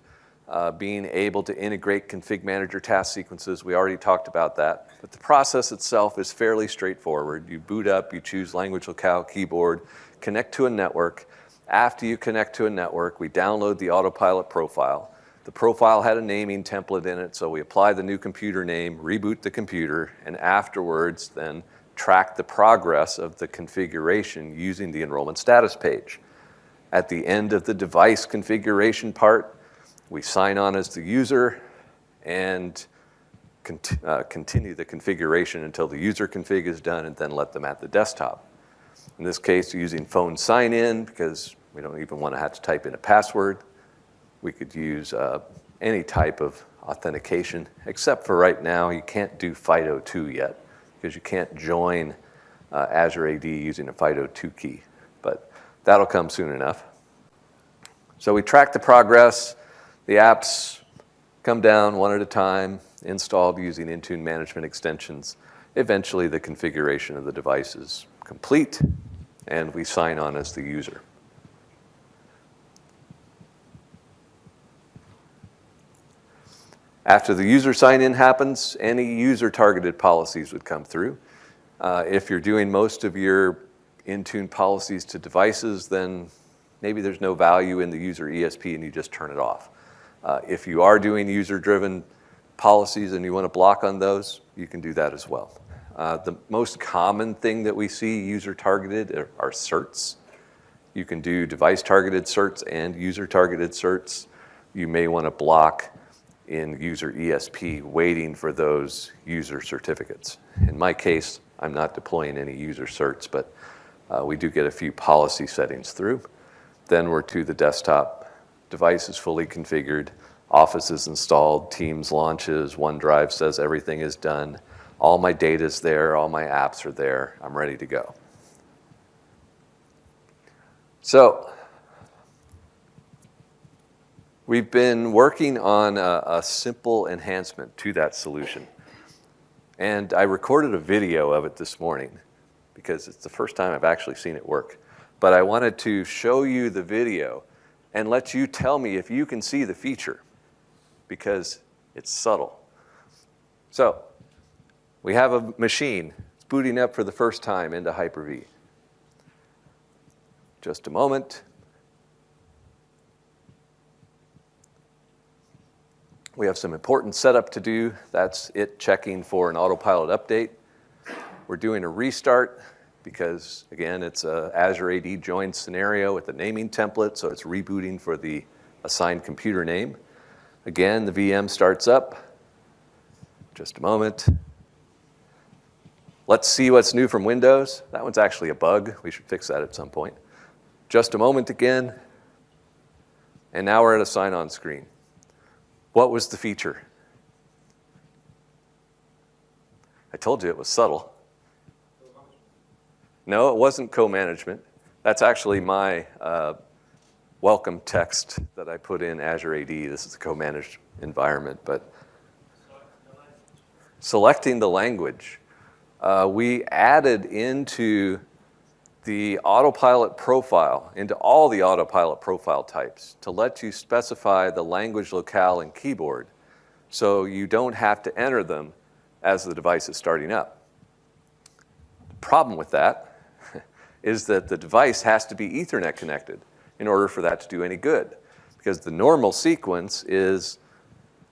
being able to integrate config manager task sequences. We already talked about that. But the process itself is fairly straightforward. You boot up, you choose language locale, keyboard, connect to a network. After you connect to a network, we download the Autopilot profile. The profile had a naming template in it, so we apply the new computer name, reboot the computer, and afterwards then track the progress of the configuration using the enrollment status page. At the end of the device configuration part, we sign on as the user and continue the configuration until the user config is done and then let them at the desktop. In this case, using phone sign-in because we don't even want to have to type in a password. We could use any type of authentication, except for right now, you can't do FIDO2 yet because you can't join Azure AD using a FIDO2 key, but that'll come soon enough. So we track the progress. The apps come down one at a time, installed using Intune management extensions. Eventually, the configuration of the device is complete, and we sign on as the user. After the user sign-in happens, any user-targeted policies would come through. If you're doing most of your Intune policies to devices, then maybe there's no value in the user ESP and you just turn it off. If you are doing user-driven policies and you want to block on those, you can do that as well. The most common thing that we see user-targeted are certs. You can do device-targeted certs and user-targeted certs. You may want to block in user ESP waiting for those user certificates. In my case, I'm not deploying any user certs, but we do get a few policy settings through. Then we're to the desktop. Device is fully configured. Office is installed. Teams launches. OneDrive says everything is done. All my data's there. All my apps are there. I'm ready to go. So we've been working on a simple enhancement to that solution. And I recorded a video of it this morning because it's the first time I've actually seen it work. But I wanted to show you the video and let you tell me if you can see the feature because it's subtle. So we have a machine. It's booting up for the first time into Hyper-V. Just a moment. We have some important setup to do. That's it checking for an autopilot update. We're doing a restart because, again, it's a Azure AD join scenario with a naming template, so it's rebooting for the assigned computer name. Again, the VM starts up. Just a moment. Let's see what's new from Windows. That one's actually a bug. We should fix that at some point. Just a moment again. And now we're at a sign-on screen. What was the feature? I told you it was subtle. No, it wasn't co-management. That's actually my welcome text that I put in Azure AD. This is a co-managed environment, but selecting the language. We added into the autopilot profile into all the autopilot profile types to let you specify the language locale and keyboard so you don't have to enter them as the device is starting up. The problem with that is that the device has to be Ethernet connected in order for that to do any good, because the normal sequence is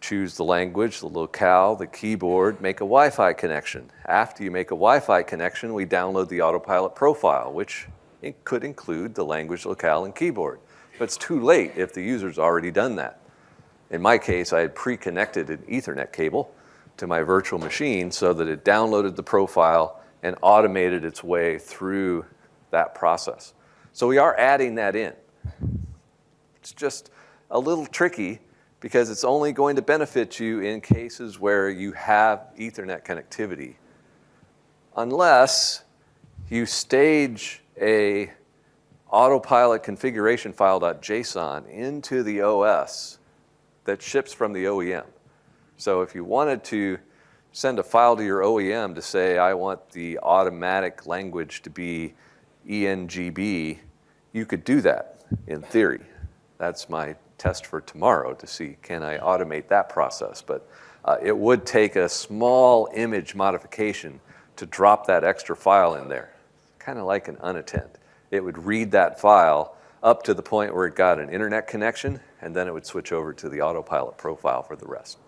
choose the language, the locale, the keyboard, make a Wi-Fi connection. After you make a Wi-Fi connection, we download the autopilot profile, which it could include the language, locale, and keyboard. But it's too late if the user's already done that. In my case, I had pre-connected an Ethernet cable to my virtual machine so that it downloaded the profile and automated its way through that process. So we are adding that in. It's just a little tricky because it's only going to benefit you in cases where you have Ethernet connectivity, unless you stage a autopilot configuration file.json into the OS that ships from the OEM. So if you wanted to send a file to your OEM to say, I want the automatic language to be ENGB, you could do that in theory. That's my test for tomorrow to see, can I automate that process? But it would take a small image modification to drop that extra file in there, kind of like an unattend. It would read that file up to the point where it got an internet connection, and then it would switch over to the autopilot profile for the rest.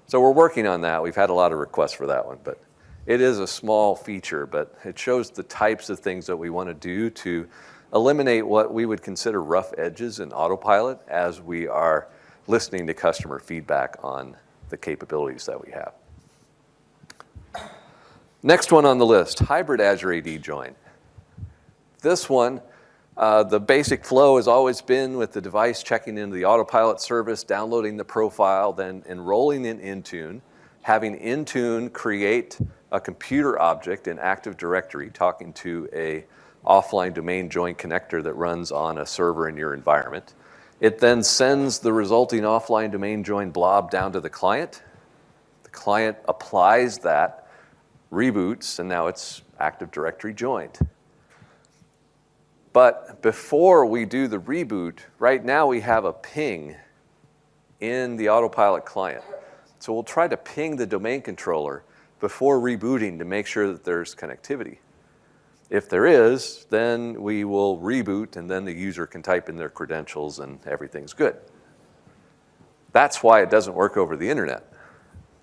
So we're working on that. We've had a lot of requests for that one, but it is a small feature, but it shows the types of things that we want to do to eliminate what we would consider rough edges in autopilot as we are listening to customer feedback on the capabilities that we have. Next one on the list, hybrid Azure AD join. This one, the basic flow has always been with the device checking into the autopilot service, downloading the profile, then enrolling in Intune, having Intune create a computer object in Active Directory, talking to a offline domain join connector that runs on a server in your environment. It then sends the resulting offline domain join blob down to the client. The client applies that, reboots, and now it's Active Directory joined. But before we do the reboot, right now we have a ping in the autopilot client. So we'll try to ping the domain controller before rebooting to make sure that there's connectivity. If there is, then we will reboot, and then the user can type in their credentials and everything's good. That's why it doesn't work over the internet,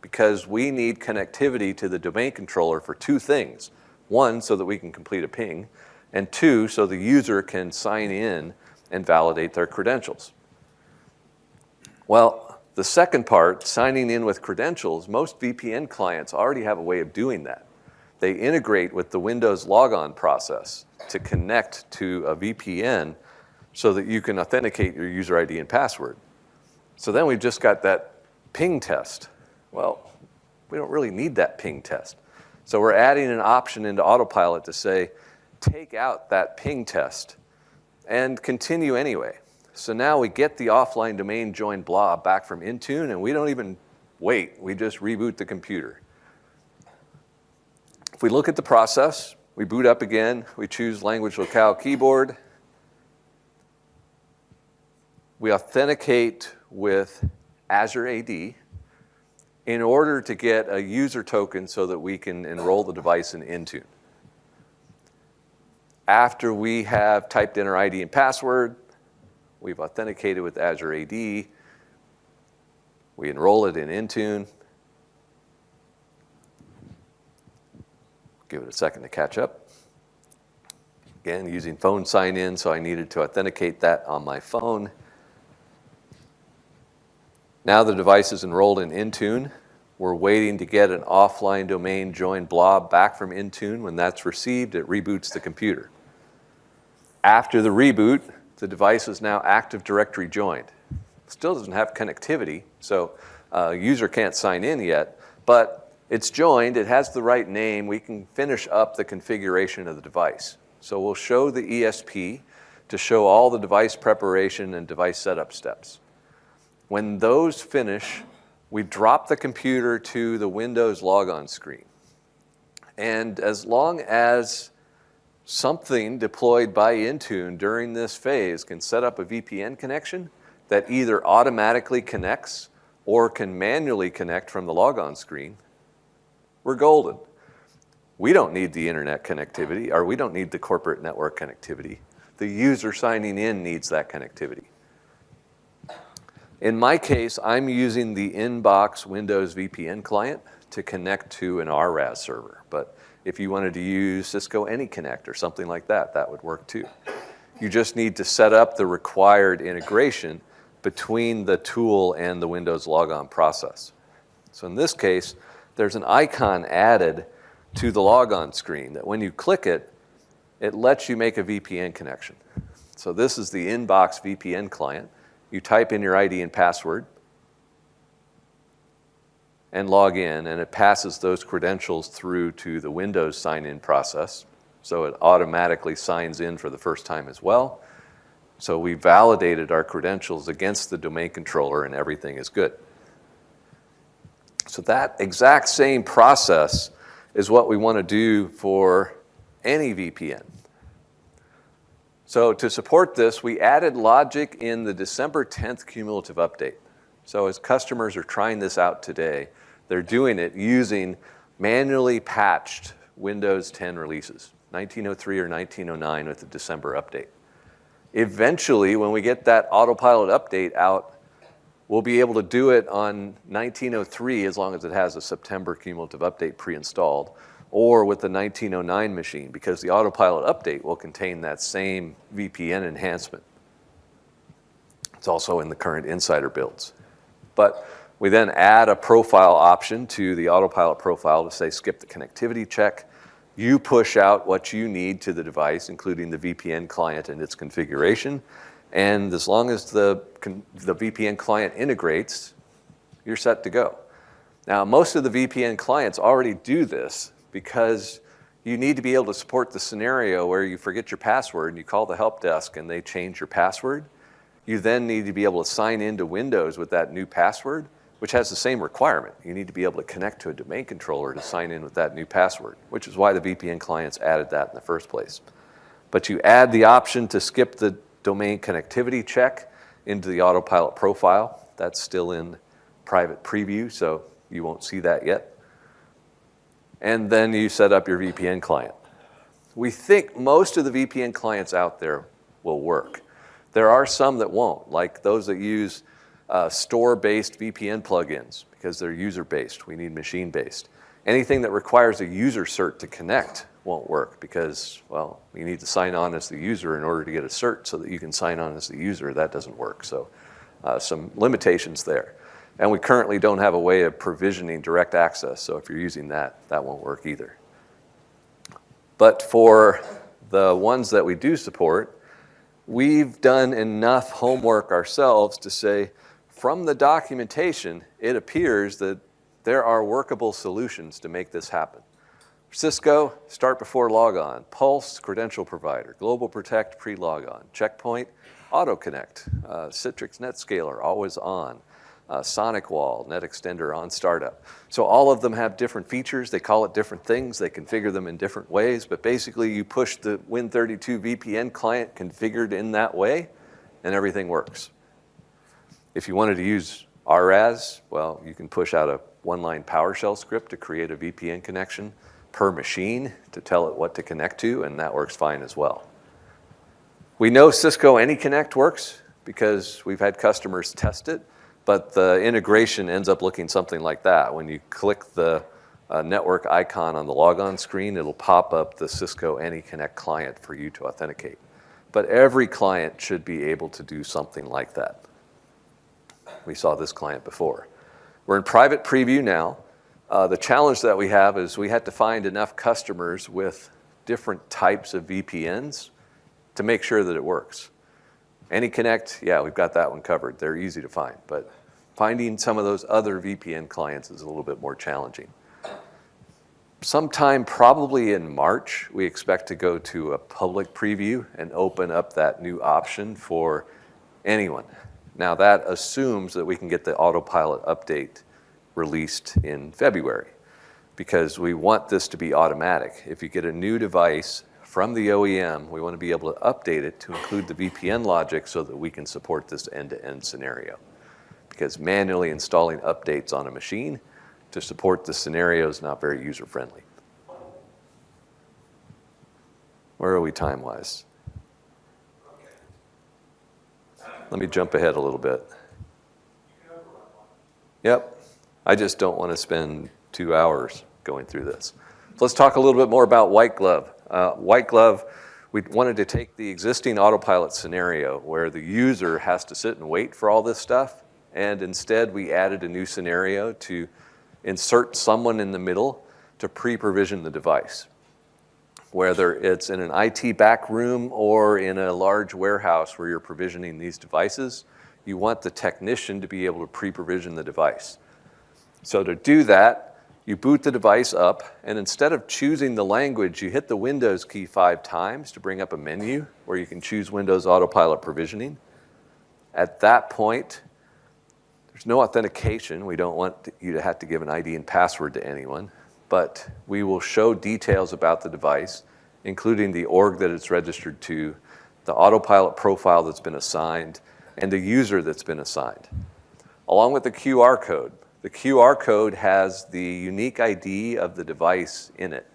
because we need connectivity to the domain controller for two things. One, so that we can complete a ping, and two, so the user can sign in and validate their credentials. Well, the second part, signing in with credentials, most VPN clients already have a way of doing that. They integrate with the Windows logon process to connect to a VPN so that you can authenticate your user ID and password. So then we've just got that ping test. Well, we don't really need that ping test. So we're adding an option into Autopilot to say, take out that ping test and continue anyway. So now we get the offline domain join blob back from Intune, and we don't even wait. We just reboot the computer. If we look at the process, we boot up again, we choose language locale keyboard, we authenticate with Azure AD in order to get a user token so that we can enroll the device in Intune. After we have typed in our ID and password, we've authenticated with Azure AD, we enroll it in Intune. Give it a second to catch up. Again, using phone sign in, so I needed to authenticate that on my phone. Now the device is enrolled in Intune. We're waiting to get an offline domain join blob back from Intune. When that's received, it reboots the computer. After the reboot, the device is now Active Directory joined. Still doesn't have connectivity, so user can't sign in yet, but it's joined, it has the right name, we can finish up the configuration of the device. So we'll show the ESP to show all the device preparation and device setup steps. When those finish, we drop the computer to the Windows logon screen. And as long as something deployed by Intune during this phase can set up a VPN connection that either automatically connects or can manually connect from the logon screen, we're golden. We don't need the internet connectivity, or we don't need the corporate network connectivity. The user signing in needs that connectivity. In my case, I'm using the inbox Windows VPN client to connect to an RAS server. But if you wanted to use Cisco AnyConnect or something like that, that would work too. You just need to set up the required integration between the tool and the Windows logon process. So in this case, there's an icon added to the logon screen that when you click it, it lets you make a VPN connection. So this is the inbox VPN client. You type in your ID and password and log in, and it passes those credentials through to the Windows sign-in process. So it automatically signs in for the first time as well. So we validated our credentials against the domain controller, and everything is good. So that exact same process is what we want to do for any VPN. So to support this, we added logic in the December 10th cumulative update. So as customers are trying this out today, they're doing it using manually patched Windows 10 releases, 1903 or 1909 with the December update. Eventually, when we get that autopilot update out, we'll be able to do it on 1903 as long as it has a September cumulative update pre-installed, or with the 1909 machine, because the autopilot update will contain that same VPN enhancement. It's also in the current insider builds. But we then add a profile option to the autopilot profile to say skip the connectivity check. You push out what you need to the device, including the VPN client and its configuration. And as long as the VPN client integrates, you're set to go. Now, most of the VPN clients already do this because you need to be able to support the scenario where you forget your password and you call the help desk and they change your password. You then need to be able to sign into Windows with that new password, which has the same requirement. You need to be able to connect to a domain controller to sign in with that new password, which is why the VPN clients added that in the first place. But you add the option to skip the domain connectivity check into the autopilot profile. That's still in private preview, so you won't see that yet. And then you set up your VPN client. We think most of the VPN clients out there will work. There are some that won't, like those that use store-based VPN plugins, because they're user-based. We need machine-based. Anything that requires a user cert to connect won't work because, well, you need to sign on as the user in order to get a cert so that you can sign on as the user. That doesn't work. So some limitations there. And we currently don't have a way of provisioning direct access. So if you're using that, that won't work either. But for the ones that we do support, we've done enough homework ourselves to say, from the documentation, it appears that there are workable solutions to make this happen. Cisco, start before logon. Pulse, credential provider. Global Protect, pre-logon. Checkpoint, auto connect. Citrix NetScaler, always on. SonicWall, Net Extender on startup. So all of them have different features. They call it different things. They configure them in different ways. But basically, you push the Win32 VPN client configured in that way, and everything works. If you wanted to use RAS, well, you can push out a one-line PowerShell script to create a VPN connection per machine to tell it what to connect to, and that works fine as well. We know Cisco AnyConnect works because we've had customers test it, but the integration ends up looking something like that. When you click the network icon on the logon screen, it'll pop up the Cisco AnyConnect client for you to authenticate. But every client should be able to do something like that. We saw this client before. We're in private preview now. The challenge that we have is we had to find enough customers with different types of VPNs to make sure that it works. AnyConnect, yeah, we've got that one covered. They're easy to find, but finding some of those other VPN clients is a little bit more challenging. Sometime probably in March, we expect to go to a public preview and open up that new option for anyone. Now that assumes that we can get the autopilot update released in February, because we want this to be automatic. If you get a new device from the OEM, we want to be able to update it to include the VPN logic so that we can support this end-to-end scenario. Because manually installing updates on a machine to support the scenario is not very user-friendly. Where are we time-wise? Let me jump ahead a little bit. Yep, I just don't want to spend 2 hours going through this. So let's talk a little bit more about White Glove. White Glove, we wanted to take the existing autopilot scenario where the user has to sit and wait for all this stuff, and instead we added a new scenario to insert someone in the middle to pre-provision the device. Whether it's in an IT back room or in a large warehouse where you're provisioning these devices, you want the technician to be able to pre-provision the device. So to do that, you boot the device up, and instead of choosing the language, you hit the Windows key 5 times to bring up a menu where you can choose Windows Autopilot Provisioning. At that point, there's no authentication. We don't want you to have to give an ID and password to anyone, but we will show details about the device, including the org that it's registered to, the autopilot profile that's been assigned, and the user that's been assigned, along with the QR code. The QR code has the unique ID of the device in it.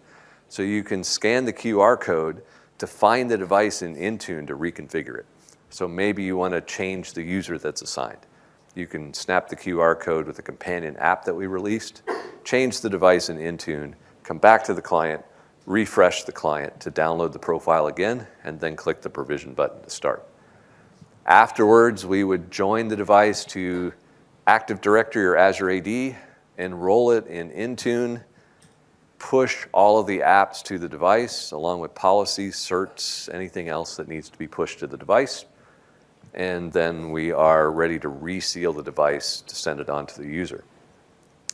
So you can scan the QR code to find the device in Intune to reconfigure it. So maybe you want to change the user that's assigned. You can snap the QR code with a companion app that we released, change the device in Intune, come back to the client, refresh the client to download the profile again, and then click the provision button to start. Afterwards, we would join the device to Active Directory or Azure AD, enroll it in Intune, push all of the apps to the device, along with policies, certs, anything else that needs to be pushed to the device. And then we are ready to reseal the device to send it on to the user.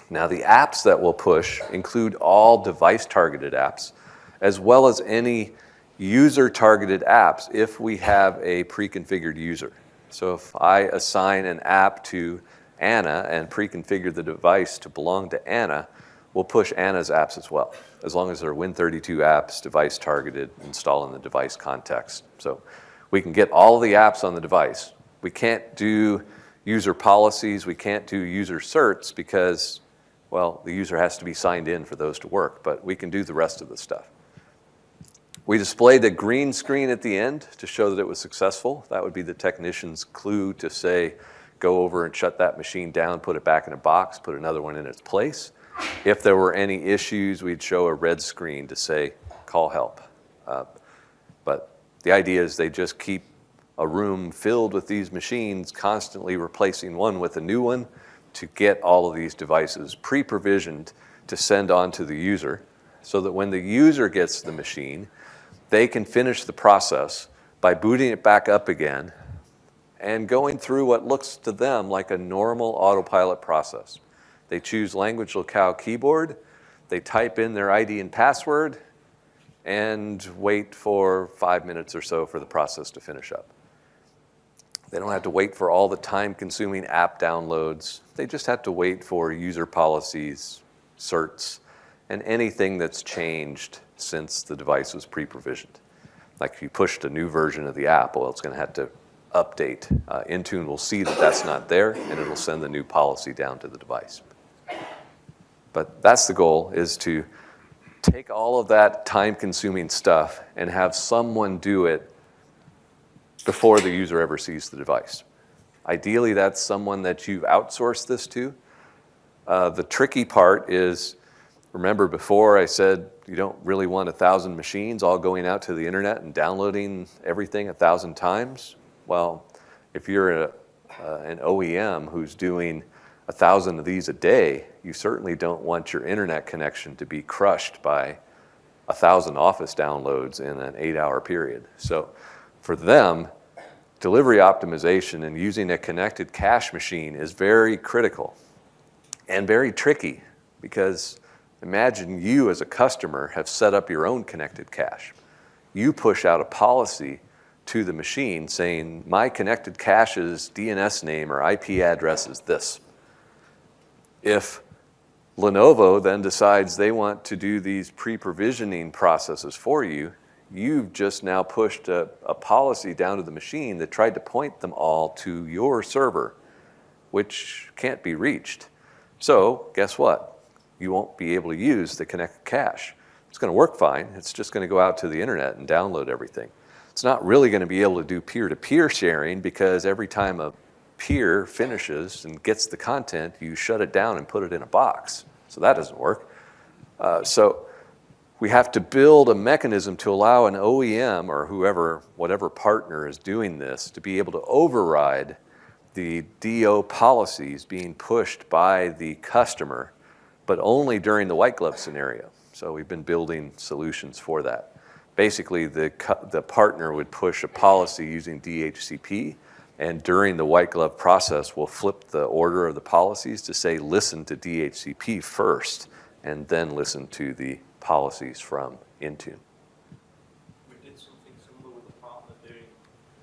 Now, the apps that we'll push include all device-targeted apps, as well as any user-targeted apps if we have a pre-configured user. So if I assign an app to Anna and pre-configure the device to belong to Anna, we'll push Anna's apps as well, as long as they're Win32 apps, device-targeted, install in the device context. So we can get all the apps on the device. We can't do user policies, we can't do user certs because, well, the user has to be signed in for those to work, but we can do the rest of the stuff. We displayed a green screen at the end to show that it was successful. That would be the technician's clue to say, go over and shut that machine down, put it back in a box, put another one in its place. If there were any issues, we'd show a red screen to say, call help. But the idea is they just keep a room filled with these machines, constantly replacing one with a new one to get all of these devices pre-provisioned to send on to the user, so that when the user gets the machine, they can finish the process by booting it back up again and going through what looks to them like a normal autopilot process. They choose language locale keyboard, they type in their ID and password, and wait for 5 minutes or so for the process to finish up. They don't have to wait for all the time-consuming app downloads. They just have to wait for user policies, certs, and anything that's changed since the device was pre-provisioned. Like if you pushed a new version of the app, well, it's going to have to update. Intune will see that that's not there, and it'll send the new policy down to the device. But that's the goal, is to take all of that time-consuming stuff and have someone do it before the user ever sees the device. Ideally, that's someone that you've outsourced this to. The tricky part is, remember before I said you don't really want 1,000 machines all going out to the internet and downloading everything 1,000 times? Well, if you're an OEM who's doing 1,000 of these a day, you certainly don't want your internet connection to be crushed by 1,000 Office downloads in an 8-hour period. So for them, delivery optimization and using a connected cache machine is very critical and very tricky, because imagine you as a customer have set up your own connected cache. You push out a policy to the machine saying, my connected cache's DNS name or IP address is this. If Lenovo then decides they want to do these pre-provisioning processes for you, you've just now pushed a policy down to the machine that tried to point them all to your server, which can't be reached. So guess what? You won't be able to use the connected cache. It's going to work fine. It's just going to go out to the internet and download everything. It's not really going to be able to do peer-to-peer sharing, because every time a peer finishes and gets the content, you shut it down and put it in a box. So that doesn't work. So we have to build a mechanism to allow an OEM or whatever partner is doing this, to be able to override the DO policies being pushed by the customer, but only during the white glove scenario. So we've been building solutions for that. Basically, the partner would push a policy using DHCP, and during the white glove process, we'll flip the order of the policies to say, listen to DHCP first, and then listen to the policies from Intune. We did something similar with a partner doing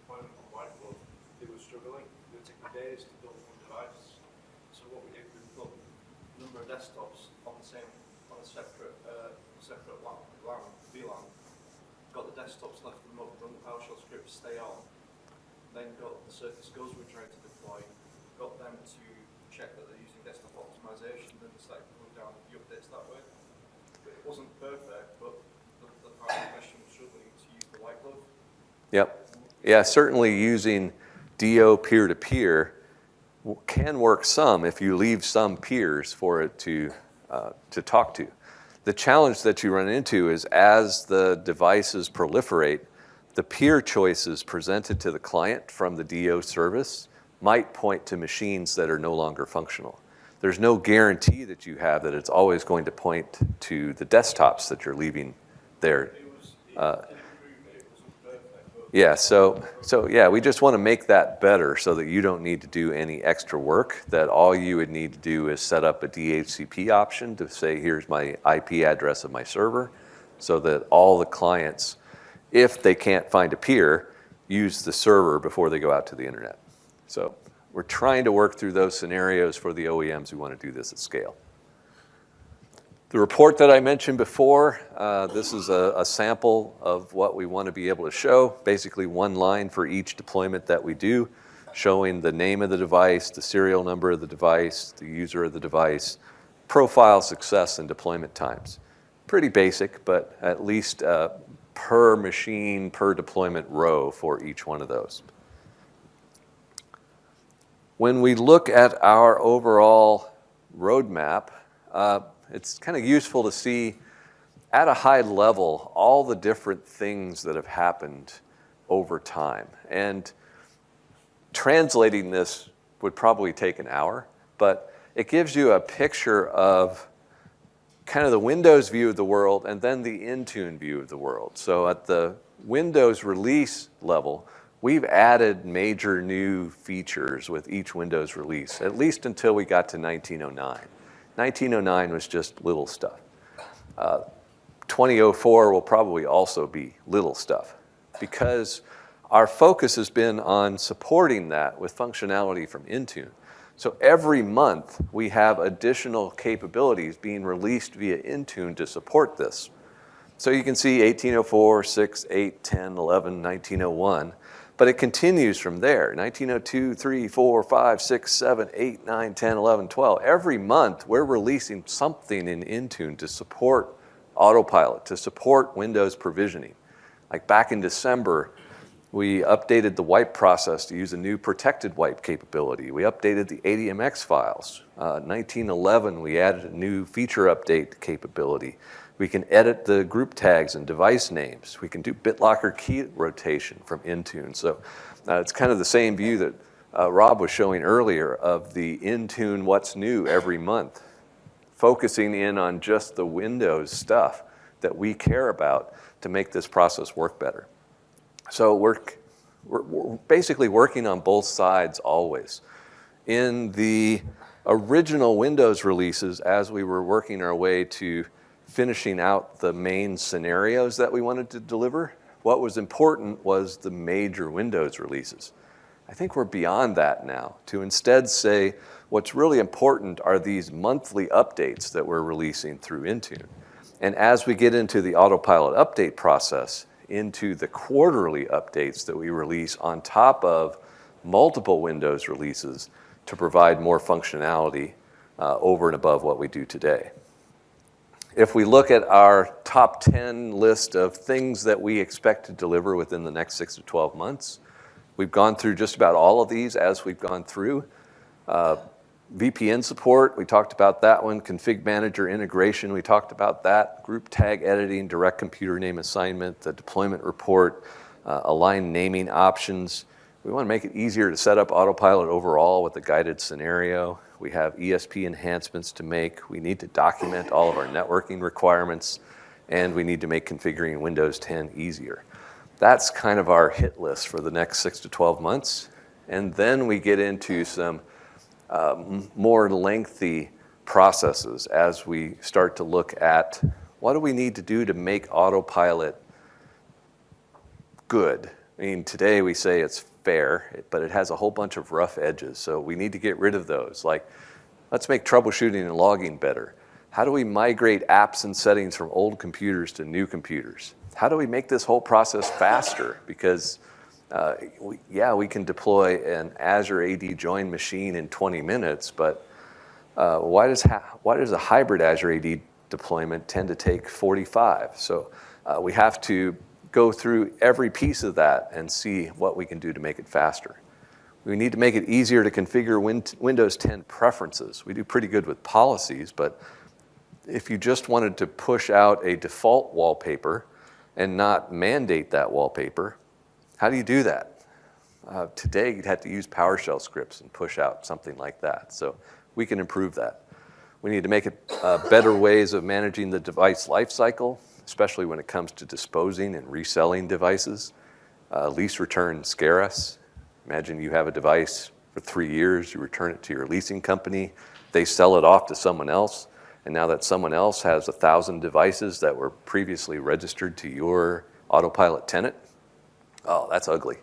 deployment on white glove. They were struggling. It would take days to build one device. So what we did, we put a number of desktops on a separate VLAN. Got the desktops, left them up, run the PowerShell script, stay on. Then got the Surface Goes we're trying to deploy, got them to check that they're using desktop optimization, then started pulling down the updates that way. But it wasn't perfect, but the part of the question was struggling to use the white glove. Yep. Yeah, certainly using DO peer-to-peer can work some if you leave some peers for it to talk to. The challenge that you run into is, as the devices proliferate, the peer choices presented to the client from the DO service might point to machines that are no longer functional. There's no guarantee that you have that it's always going to point to the desktops that you're leaving there. Yeah, so yeah, we just want to make that better so that you don't need to do any extra work, that all you would need to do is set up a DHCP option to say, here's my IP address of my server, so that all the clients, if they can't find a peer, use the server before they go out to the internet. So we're trying to work through those scenarios for the OEMs who want to do this at scale. The report that I mentioned before, this is a sample of what we want to be able to show. Basically one line for each deployment that we do, showing the name of the device, the serial number of the device, the user of the device, profile, success, and deployment times. Pretty basic, but at least per machine, per deployment row for each one of those. When we look at our overall roadmap, it's kind of useful to see at a high level all the different things that have happened over time. And translating this would probably take an hour, but it gives you a picture of kind of the Windows view of the world and then the Intune view of the world. So at the Windows release level, we've added major new features with each Windows release, at least until we got to 1909. 1909 was just little stuff. 2004 will probably also be little stuff, because our focus has been on supporting that with functionality from Intune. So every month we have additional capabilities being released via Intune to support this. So you can see 1804, 6, 8, 10, 11, 1901, but it continues from there. 1902, 3, 4, 5, 6, 7, 8, 9, 10, 11, 12. Every month we're releasing something in Intune to support autopilot, to support Windows provisioning. Like back in December, we updated the wipe process to use a new protected wipe capability. We updated the ADMX files. 1911, we added a new feature update capability. We can edit the group tags and device names. We can do BitLocker key rotation from Intune. So it's kind of the same view that Rob was showing earlier of the Intune what's new every month, focusing in on just the Windows stuff that we care about to make this process work better. So we're basically working on both sides always. In the original Windows releases, as we were working our way to finishing out the main scenarios that we wanted to deliver, what was important was the major Windows releases. I think we're beyond that now, to instead say what's really important are these monthly updates that we're releasing through Intune. And as we get into the autopilot update process, into the quarterly updates that we release on top of multiple Windows releases to provide more functionality over and above what we do today. If we look at our top 10 list of things that we expect to deliver within the next 6 to 12 months, we've gone through just about all of these as we've gone through. VPN support, we talked about that one. Config manager integration, we talked about that. Group tag editing, direct computer name assignment, the deployment report, aligned naming options. We want to make it easier to set up autopilot overall with a guided scenario. We have ESP enhancements to make. We need to document all of our networking requirements, and we need to make configuring Windows 10 easier. That's kind of our hit list for the next 6 to 12 months. And then we get into some more lengthy processes as we start to look at what do we need to do to make autopilot good. I mean, today we say it's fair, but it has a whole bunch of rough edges, so we need to get rid of those. Like, let's make troubleshooting and logging better. How do we migrate apps and settings from old computers to new computers? How do we make this whole process faster? Because we can deploy an Azure AD join machine in 20 minutes, but why does a hybrid Azure AD deployment tend to take 45? So we have to go through every piece of that and see what we can do to make it faster. We need to make it easier to configure Windows 10 preferences. We do pretty good with policies, but if you just wanted to push out a default wallpaper and not mandate that wallpaper, how do you do that? Today, you'd have to use PowerShell scripts and push out something like that. So we can improve that. We need to make it better ways of managing the device lifecycle, especially when it comes to disposing and reselling devices. Lease returns scare us. Imagine you have a device for 3 years, you return it to your leasing company, they sell it off to someone else, and now that someone else has 1,000 devices that were previously registered to your autopilot tenant, oh, that's ugly.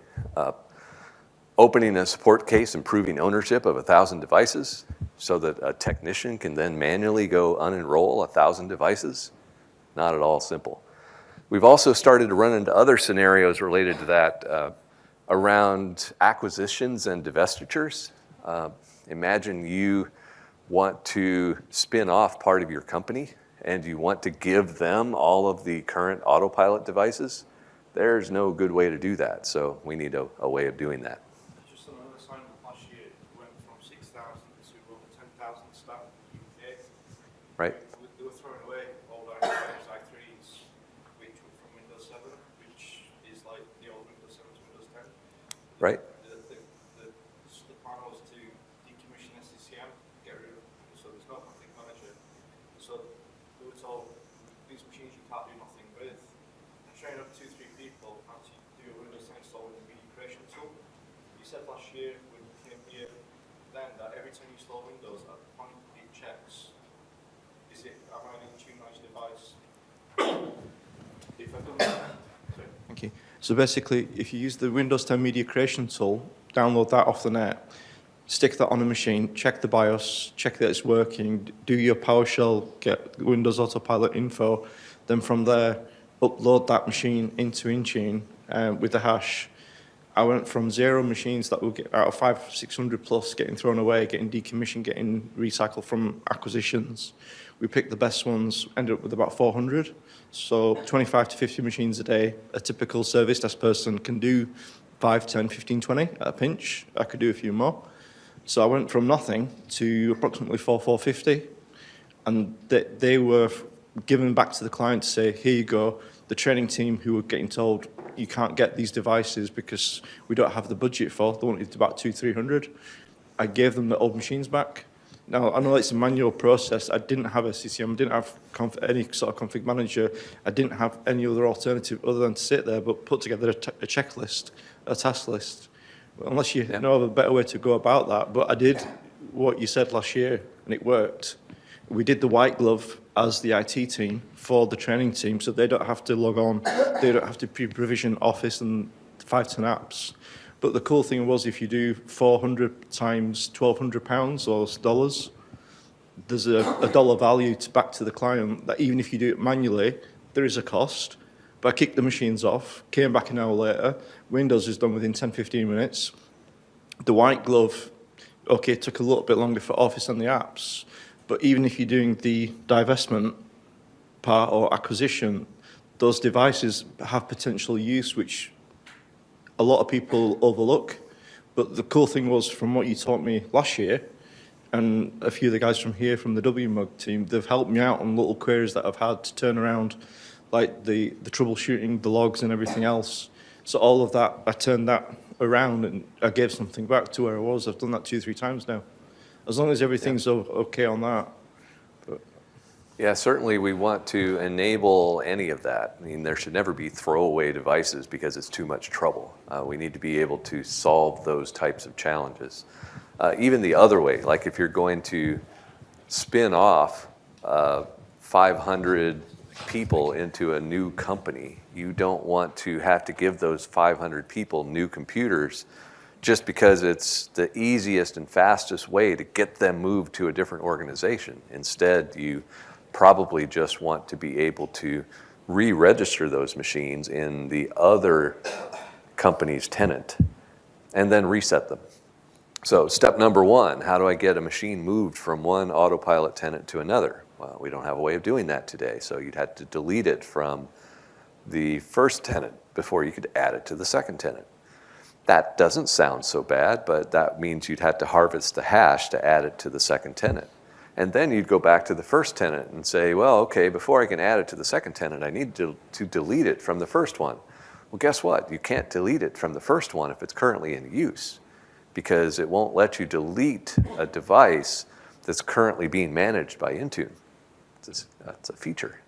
Opening a support case and proving ownership of 1,000 devices so that a technician can then manually go unenroll 1,000 devices, not at all simple. We've also started to run into other scenarios related to that around acquisitions and divestitures. Imagine you want to spin off part of your company and you want to give them all of the current autopilot devices. There's no good way to do that, so we need a way of doing that. Just another assignment last year, we went from 6,000 to over 10,000 staff in the UK. Right. They were throwing away all their Windows i3s, which were from Windows 7, which is like the old Windows 7 to Windows 10. Right. The plan was to decommission SCCM, get rid of it, so there's no config manager. So they were told, these machines you can't do nothing with. And train up 2-3 people how to do a Windows 10 install with a media creation tool. You said last year when you came here then that every time you install Windows, at the point it checks, am I in tune on your device? If I've done that, sorry. Thank you. So basically, if you use the Windows 10 Media Creation tool, download that off the net, stick that on a machine, check the BIOS, check that it's working, do your PowerShell, get Windows Autopilot info, then from there, upload that machine into Intune with the hash. I went from 0 machines that will get out of 500-600 plus getting thrown away, getting decommissioned, getting recycled from acquisitions. We picked the best ones, ended up with about 400. So 25 to 50 machines a day. A typical service desk person can do 5, 10, 15, 20 at a pinch. I could do a few more. So I went from nothing to approximately 450. And they were given back to the client to say, here you go. The training team who were getting told, you can't get these devices because we don't have the budget for, they wanted about 200-300. I gave them the old machines back. Now, I know it's a manual process. I didn't have a CCM, I didn't have any sort of config manager. I didn't have any other alternative other than to sit there, but put together a checklist, a task list. Unless you know of a better way to go about that. But I did what you said last year, and it worked. We did the white glove as the IT team for the training team, so they don't have to log on, they don't have to pre-provision Office and 5-10 apps. But the cool thing was if you do 400 times £1,200 or dollars, there's a dollar value back to the client that even if you do it manually, there is a cost, But I kicked the machines off, came back an hour later. Windows is done within 10, 15 minutes. The white glove, okay, took a little bit longer for Office and the apps. But even if you're doing the divestment part or acquisition, those devices have potential use, which a lot of people overlook. But the cool thing was, from what you taught me last year, and a few of the guys from here, from the WMUG team, they've helped me out on little queries that I've had to turn around, like the troubleshooting, the logs and everything else. So all of that, I turned that around and I gave something back to where I was. I've done that 2-3 times now. As long as everything's okay on that. Yeah, certainly we want to enable any of that. I mean, there should never be throwaway devices because it's too much trouble. We need to be able to solve those types of challenges. Even the other way, like if you're going to spin off 500 people into a new company, you don't want to have to give those 500 people new computers just because it's the easiest and fastest way to get them moved to a different organization. Instead, you probably just want to be able to re-register those machines in the other company's tenant and then reset them. So step number one, how do I get a machine moved from one autopilot tenant to another? Well, we don't have a way of doing that today, so you'd have to delete it from the first tenant before you could add it to the second tenant. That doesn't sound so bad, but that means you'd have to harvest the hash to add it to the second tenant. And then you'd go back to the first tenant and say, well, okay, before I can add it to the second tenant, I need to delete it from the first one. Well, guess what? You can't delete it from the first one if it's currently in use, because it won't let you delete a device that's currently being managed by Intune. That's a feature.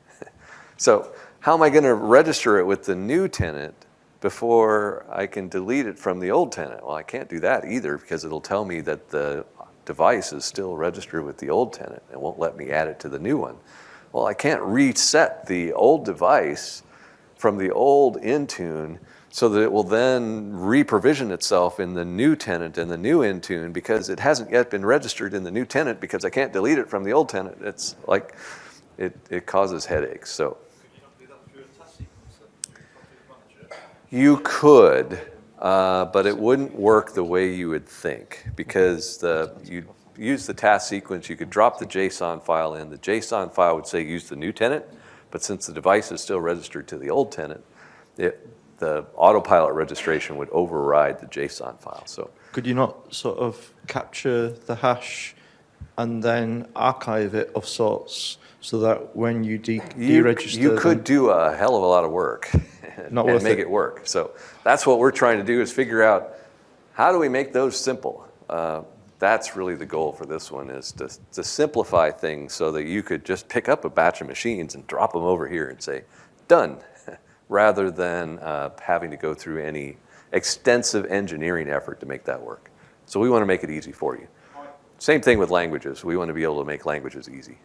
So how am I going to register it with the new tenant before I can delete it from the old tenant? Well, I can't do that either because it'll tell me that the device is still registered with the old tenant. It won't let me add it to the new one. Well, I can't reset the old device from the old Intune so that it will then re-provision itself in the new tenant and the new Intune because it hasn't yet been registered in the new tenant because I can't delete it from the old tenant. It's like, it causes headaches. So Could you not do that through a task sequence then, through Config Manager? you could, but it wouldn't work the way you would think because you use the task sequence, you could drop the JSON file in. The JSON file would say use the new tenant, but since the device is still registered to the old tenant, the autopilot registration would override the JSON file. So Could you not sort of capture the hash and then archive it of sorts so that when you deregister... You could do a hell of a lot of work Not and worth make it. it work. So that's what we're trying to do is figure out how do we make those simple? That's really the goal for this one is to simplify things so that you could just pick up a batch of machines and drop them over here and say, done, rather than having to go through any extensive engineering effort to make that work. So we want to make it easy for you. Same thing with languages. We want to be able to make languages easy.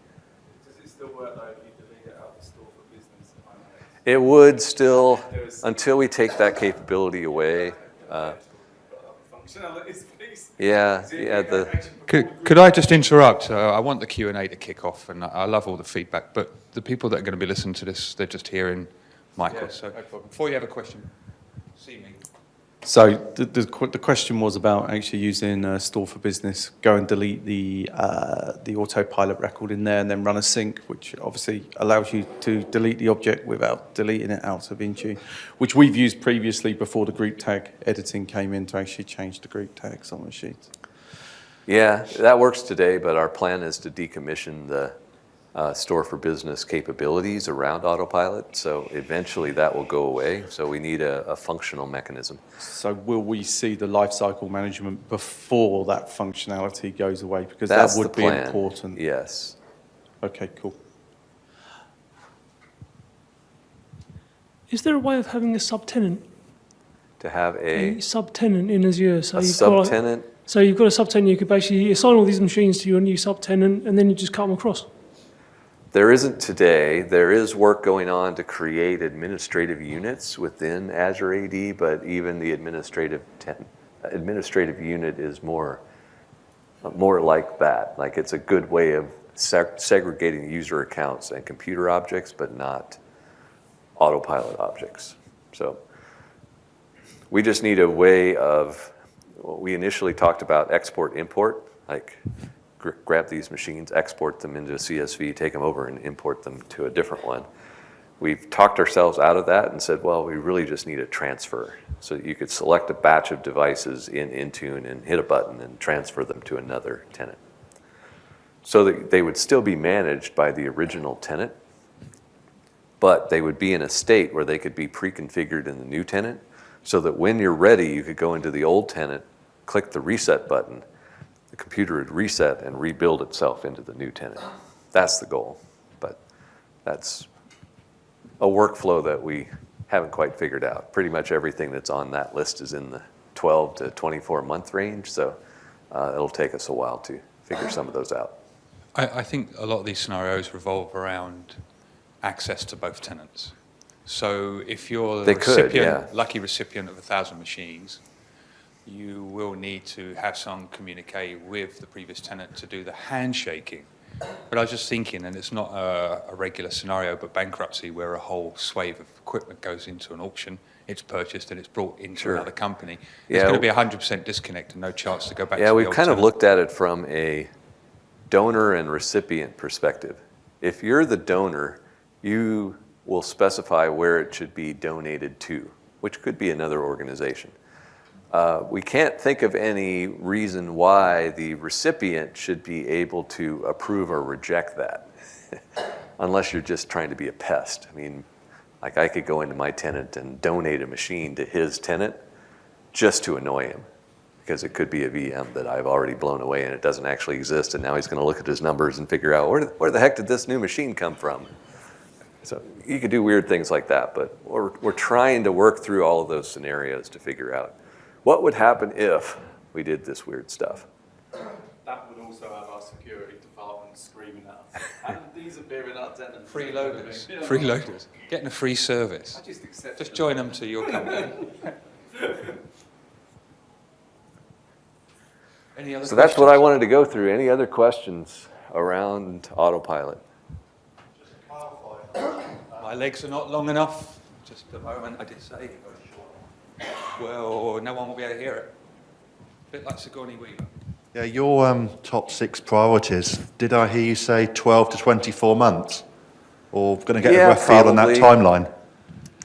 Does it still work though if you delete it out of the store for business? It would still, until we take that capability away. Functionalities, please. Yeah. Could I just interrupt? I want the Q&A to kick off, and I love all the feedback, but the people that are going to be listening to this, they're just hearing Michael. Yeah, So no problem. before you have a question, see me. So the question was about actually using Store for Business, go and delete the autopilot record in there and then run a sync, which obviously allows you to delete the object without deleting it out of Intune, which we've used previously before the group tag editing came in to actually change the group tags on machines. Yeah, that works today, but our plan is to decommission the Store for Business capabilities around autopilot. So eventually that will go away. So we need a functional mechanism. So will we see the lifecycle management before that functionality goes away? Because That's that the would be plan. important. Yes. Okay, cool. Is there a way of having a subtenant? To have A a subtenant in Azure. So a you've got subtenant. so you've got a subtenant. You could basically assign all these machines to your new subtenant, and then you just cut them across. There isn't today. There is work going on to create administrative units within Azure AD, but even the administrative unit is more like that. Like it's a good way of segregating user accounts and computer objects, but not autopilot objects. So we just need a way of, well, we initially talked about export-import, like grab these machines, export them into a CSV, take them over and import them to a different one. We've talked ourselves out of that and said, well, we really just need a transfer. So you could select a batch of devices in Intune and hit a button and transfer them to another tenant. So that they would still be managed by the original tenant, but they would be in a state where they could be pre-configured in the new tenant, so that when you're ready, you could go into the old tenant, click the reset button, the computer would reset and rebuild itself into the new tenant. That's the goal, but that's a workflow that we haven't quite figured out. Pretty much everything that's on that list is in the 12 to 24 month range, so it'll take us a while to figure some of those out. I think a lot of these scenarios revolve around access to both tenants. So if you're the lucky recipient of 1,000 machines, you will need to have some communique with the previous tenant to do the handshaking. But I was just thinking, and it's not a regular scenario, but bankruptcy where a whole swathe of equipment goes into an auction, it's purchased and it's brought into another company. It's going to be 100% disconnect and no chance to go back to the old we've kind of tenant. looked at it from a donor and recipient perspective. If you're the donor, you will specify where it should be donated to, which could be another organization. We can't think of any reason why the recipient should be able to approve or reject that, unless you're just trying to be a pest. I mean, like I could go into my tenant and donate a machine to his tenant just to annoy him, because it could be a VM that I've already blown away and it doesn't actually exist, and now he's going to look at his numbers and figure out where the heck did this new machine come from? So you could do weird things like that, but we're trying to work through all of those scenarios to figure out what would happen if we did this weird stuff. That would also have our security department screaming at us. How did these appear in our tenants? Freeloaders. Yeah. Freeloaders. Getting a free service. I just accept Just it. join them to your company. Any other So that's what I questions? wanted to go through. Any other questions around autopilot? My legs are not long enough. Just a moment, I did say. Well, no one will be able to hear it. A bit like Sigourney Weaver. Yeah, your top 6 priorities, did I hear you say 12 to 24 months? Or going to get a rough feel on that probably. timeline?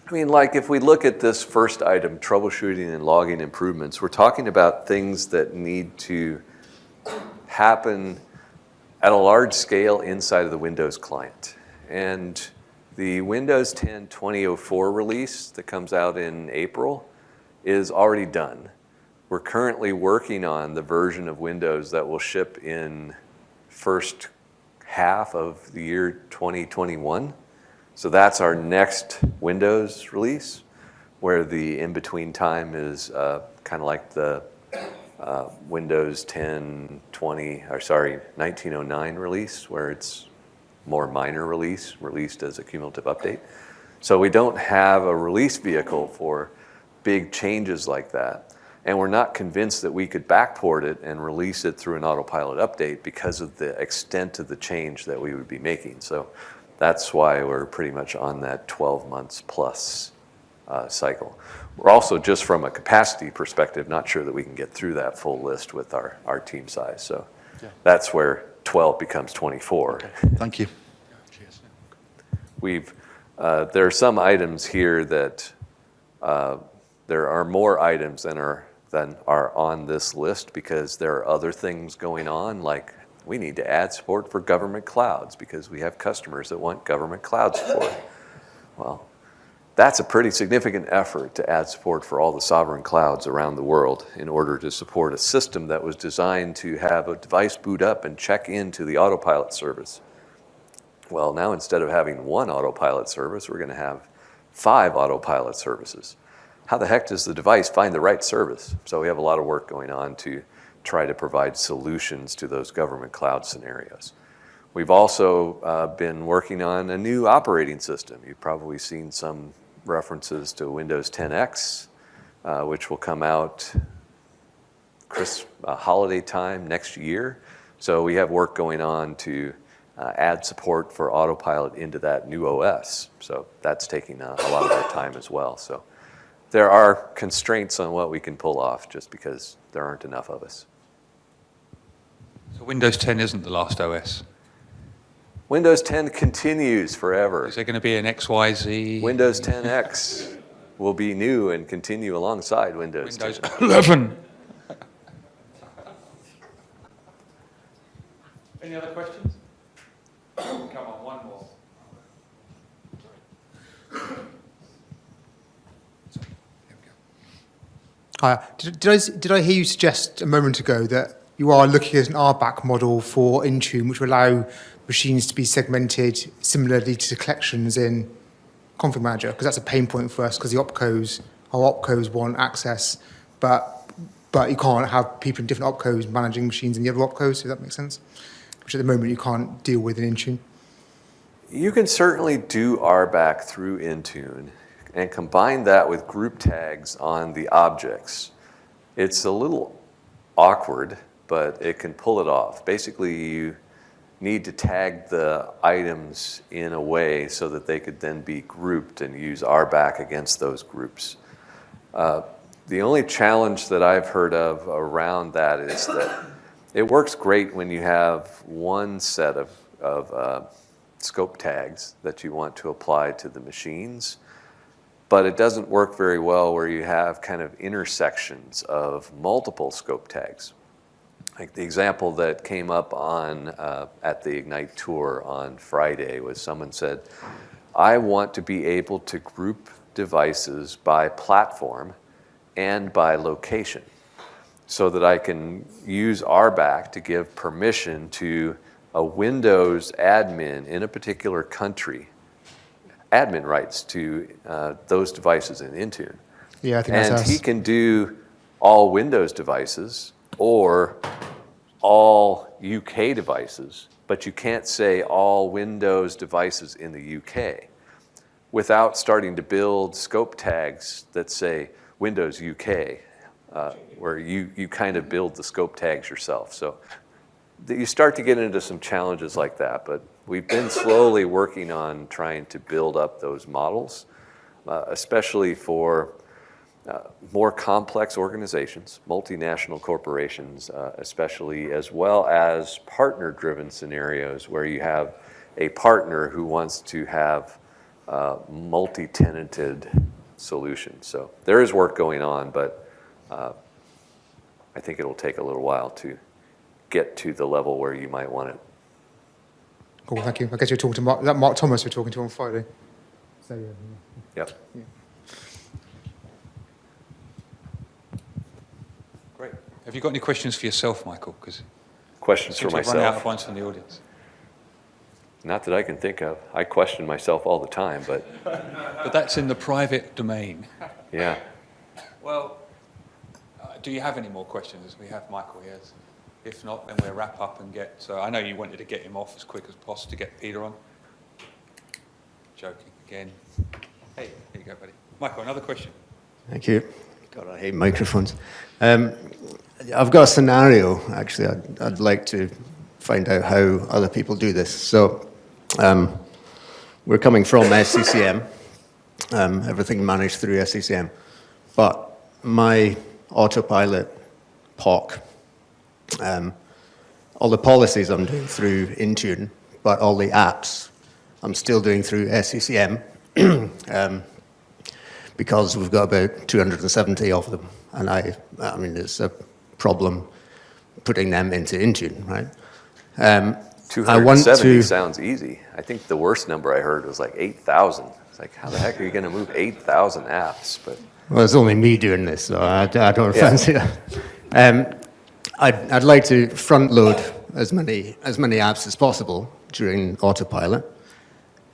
I mean, like if we look at this first item, troubleshooting and logging improvements, we're talking about things that need to happen at a large scale inside of the Windows client. And the Windows 10 2004 release that comes out in April is already done. We're currently working on the version of Windows that will ship in first half of the year 2021. So that's our next Windows release, where the in-between time is kind of like the Windows 10, 1909 release, where it's more minor release, released as a cumulative update. So we don't have a release vehicle for big changes like that. And we're not convinced that we could backport it and release it through an autopilot update because of the extent of the change that we would be making. So that's why we're pretty much on that 12 months plus cycle. We're also, just from a capacity perspective, not sure that we can get through that full list with our team size. So that's where 12 becomes 24. Okay. Thank you. There are some items here that there are more items than are on this list, because there are other things going on, like we need to add support for government clouds because we have customers that want government cloud support. Well, that's a pretty significant effort to add support for all the sovereign clouds around the world in order to support a system that was designed to have a device boot up and check into the autopilot service. Well, now instead of having one autopilot service, we're going to have 5 autopilot services. How the heck does the device find the right service? So we have a lot of work going on to try to provide solutions to those government cloud scenarios. We've also been working on a new operating system. You've probably seen some references to Windows 10X, which will come out holiday time next year. So we have work going on to add support for autopilot into that new OS. So that's taking a lot of our time as well. So there are constraints on what we can pull off just because there aren't enough of us. So Windows 10 isn't the last OS? Windows 10 continues forever. Is there going to be an XYZ? Windows 10X will be new and continue alongside Windows 10. 11. Any other questions? Come on, one more. Hi. Did I hear you suggest a moment ago that you are looking at an RBAC model for Intune, which will allow machines to be segmented similarly to the collections in Config Manager? Because that's a pain point for us, because our opcos want access, but you can't have people in different opcos managing machines in the other opcos, if that makes sense? Which at the moment you can't deal with in Intune. You can certainly do RBAC through Intune and combine that with group tags on the objects. It's a little awkward, but it can pull it off. Basically, you need to tag the items in a way so that they could then be grouped and use RBAC against those groups. The only challenge that I've heard of around that is that it works great when you have one set of scope tags that you want to apply to the machines, but it doesn't work very well where you have kind of intersections of multiple scope tags. Like the example that came up on at the Ignite tour on Friday was someone said, I want to be able to group devices by platform and by location so that I can use RBAC to give permission to a Windows admin in a particular country, admin rights to those devices in Intune. Yeah, I think that's and us. he can do all Windows devices or all UK devices, but you can't say all Windows devices in the UK without starting to build scope tags that say Windows UK, where you kind of build the scope tags yourself. So you start to get into some challenges like that, but we've been slowly working on trying to build up those models, especially for more complex organizations, multinational corporations, especially, as well as partner-driven scenarios where you have a partner who wants to have multi-tenanted solutions. So there is work going on, but I think it'll take a little while to get to the level where you might want it. Cool, thank you. I guess you're talking to Mark Thomas we're talking to on Friday. So, Yep. Yeah. Great. Have you got any questions for yourself, Michael? Because Questions for run out of myself? ones from the audience. Not that I can think of. I question myself all the time, but But that's in the private domain. yeah. Well, do you have any more questions? We have Michael here. If not, then we'll wrap up and get... I know you wanted to get him off as quick as possible to get Peter on. Joking again. Hey, here you go, buddy. Michael, another question. Thank you. God, I hate microphones. I've got a scenario, actually. I'd like to find out how other people do this. So we're coming from SCCM, everything managed through SCCM. But my autopilot POC, all the policies I'm doing through Intune, but all the apps I'm still doing through SCCM because we've got about 270 of them. And I mean, it's a problem putting them into Intune, right? 270 sounds easy. I think the worst number I heard was like 8,000. It's like, how the heck are you going to move 8,000 apps? But well, it's only me doing this, so I don't fancy that. I'd like to front load as many apps as possible during autopilot,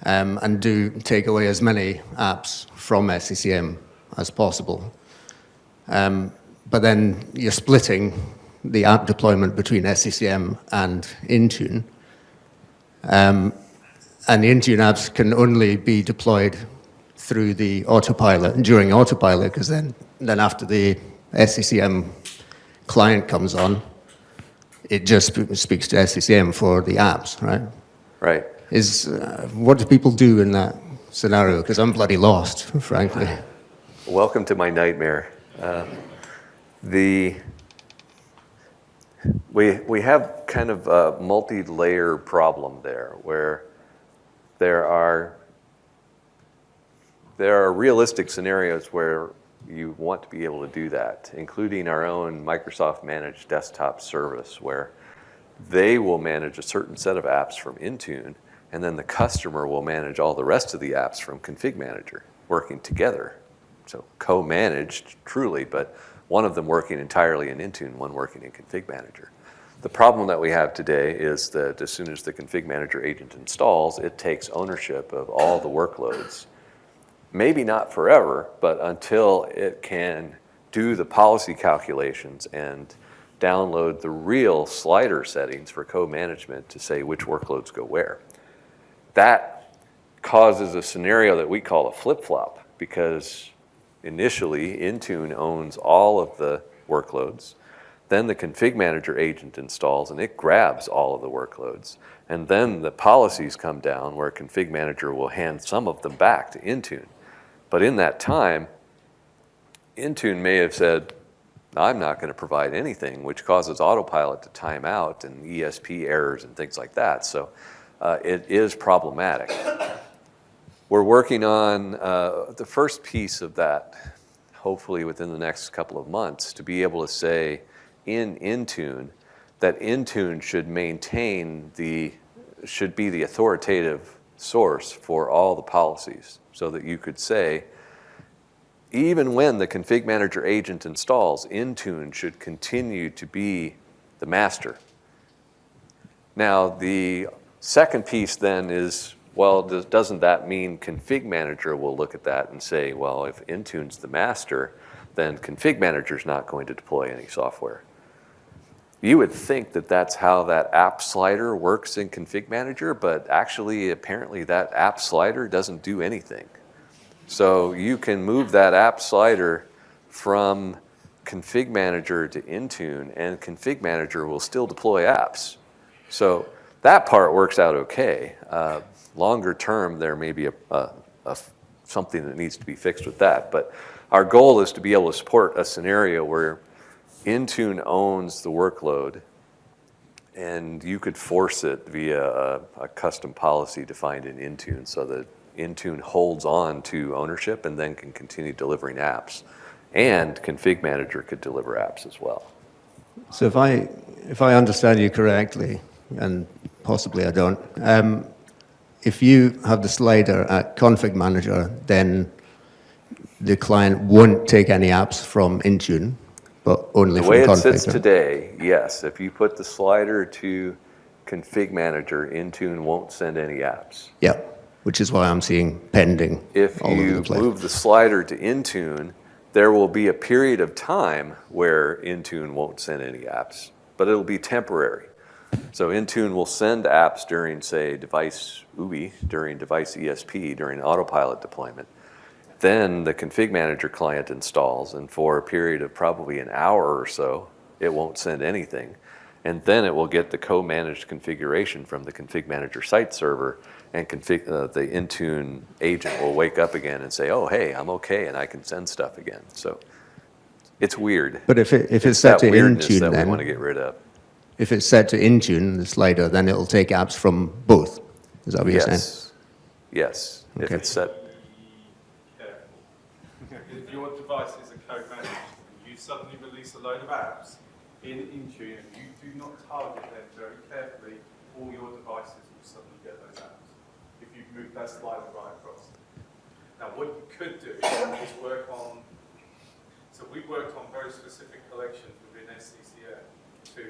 and take away as many apps from SCCM as possible. But then you're splitting the app deployment between SCCM and Intune. And the Intune apps can only be deployed through the autopilot, during autopilot, because then after the SCCM client comes on, it just speaks to SCCM for the apps, right? Right. What do people do in that scenario? Because I'm bloody lost, frankly. Welcome to my nightmare. We have kind of a multi-layer problem there, where there are realistic scenarios where you want to be able to do that, including our own Microsoft Managed Desktop Service, where they will manage a certain set of apps from Intune, and then the customer will manage all the rest of the apps from Config Manager, working together. So co-managed, truly, but one of them working entirely in Intune, one working in Config Manager. The problem that we have today is that as soon as the Config Manager agent installs, it takes ownership of all the workloads. Maybe not forever, but until it can do the policy calculations and download the real slider settings for co-management to say which workloads go where. That causes a scenario that we call a flip-flop, because initially Intune owns all of the workloads. Then the Config Manager agent installs and it grabs all of the workloads. And then the policies come down where Config Manager will hand some of them back to Intune. But in that time, Intune may have said, I'm not going to provide anything, which causes autopilot to time out and ESP errors and things like that. So it is problematic. We're working on the first piece of that, hopefully within the next couple of months, to be able to say in Intune that Intune should should be the authoritative source for all the policies, so that you could say, even when the Config Manager agent installs, Intune should continue to be the master. Now, the second piece then is, well, doesn't that mean Config Manager will look at that and say, well, if Intune's the master, then Config Manager's not going to deploy any software? You would think that that's how that app slider works in Config Manager, but actually, apparently, that app slider doesn't do anything. So you can move that app slider from Config Manager to Intune, and Config Manager will still deploy apps. So that part works out okay. Longer term, there may be something that needs to be fixed with that. But our goal is to be able to support a scenario where Intune owns the workload, and you could force it via a custom policy defined in Intune, so that Intune holds on to ownership and then can continue delivering apps. And Config Manager could deliver apps as well. So if I understand you correctly, and possibly I don't, if you have the slider at Config Manager, then the client won't take any apps from Intune, but only from Config. The way it sits today, yes. If you put the slider to Config Manager, Intune won't send any apps. Yeah, which is why I'm seeing pending If all over you the place. move the slider to Intune, there will be a period of time where Intune won't send any apps, but it'll be temporary. So Intune will send apps during, say, device UBI, during device ESP, during autopilot deployment. Then the Config Manager client installs, and for a period of probably an hour or so, it won't send anything. And then it will get the co-managed configuration from the Config Manager site server, and the Intune agent will wake up again and say, oh, hey, I'm okay, and I can send stuff again. So it's weird. But if it's set that to weirdness Intune, that then we want to get rid of. if it's set to Intune, the slider, then it'll take apps from both. Is that what you're saying? Yes, if Okay. it's set. If your device is a co-managed, and you suddenly release a load of apps in Intune, and you do not target them very carefully, all your devices will suddenly get those apps if you've moved that slider right across. Now, what you could do is work on, so we've worked on very specific collections within SCCM to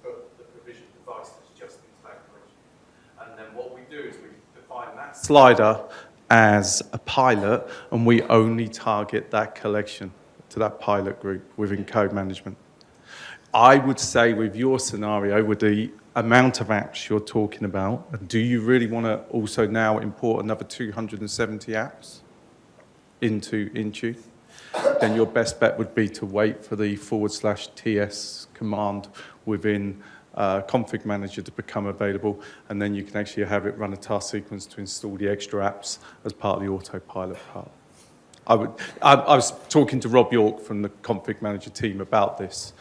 put the provisioned devices just into that collection. And then what we do is we define that Slider as a pilot, and we only target that collection to that pilot group within code management. I would say with your scenario, with the amount of apps you're talking about, do you really want to also now import another 270 apps into Intune? Then your best bet would be to wait for the /TS command within config manager to become available, and then you can actually have it run a task sequence to install the extra apps as part of the autopilot part. I was talking to Rob York from the config manager team about this,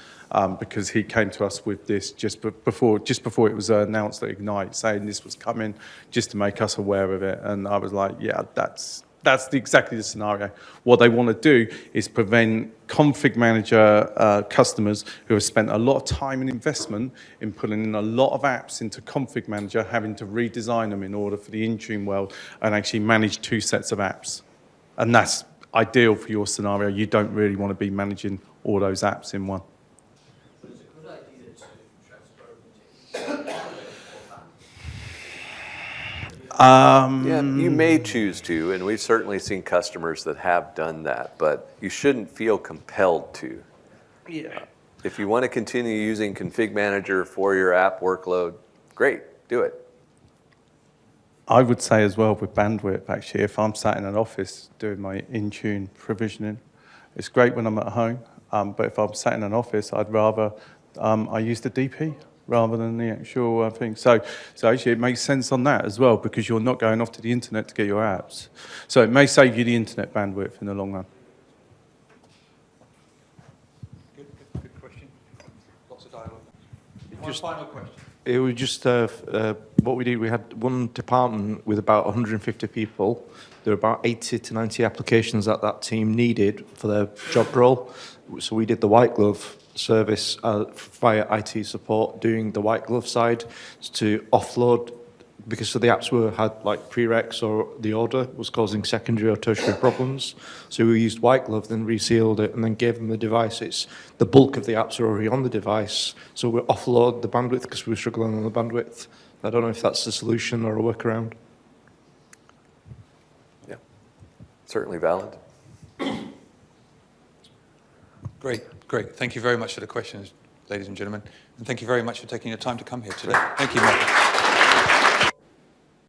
because he came to us with this just before it was announced at Ignite, saying this was coming, just to make us aware of it. And I was like, yeah, that's exactly the scenario. What they want to do is prevent config manager customers who have spent a lot of time and investment in putting in a lot of apps into config manager, having to redesign them in order for the Intune world and actually manage 2 sets of apps. And that's ideal for your scenario. You don't really want to be managing all those apps in one. But it's a good idea to transfer them to Yeah, you may choose to, and we've certainly seen customers that have done that, but you shouldn't feel compelled to. Yeah. If you want to continue using Config Manager for your app workload, great, do it. I would say as well with bandwidth, actually, if I'm sat in an office doing my Intune provisioning, it's great when I'm at home, but if I'm sat in an office, I'd rather I use the DP rather than the actual thing. So actually it makes sense on that as well, because you're not going off to the internet to get your apps. So it may save you the internet bandwidth in the long run. Good question. Lots of dialogue. One final question. It was just what we did. We had one department with about 150 people. There were about 80 to 90 applications that team needed for their job role. So we did the white glove service via IT support, doing the white glove side to offload, because the apps had like prereqs or the order was causing secondary or tertiary problems. So we used white glove, then resealed it, and then gave them the device. The bulk of the apps are already on the device, so we offload the bandwidth because we were struggling on the bandwidth. I don't know if that's the solution or a workaround. Yeah, certainly valid. Great. Thank you very much for the questions, ladies and gentlemen. And thank you very much for taking your time to come here today. Thank you, Michael.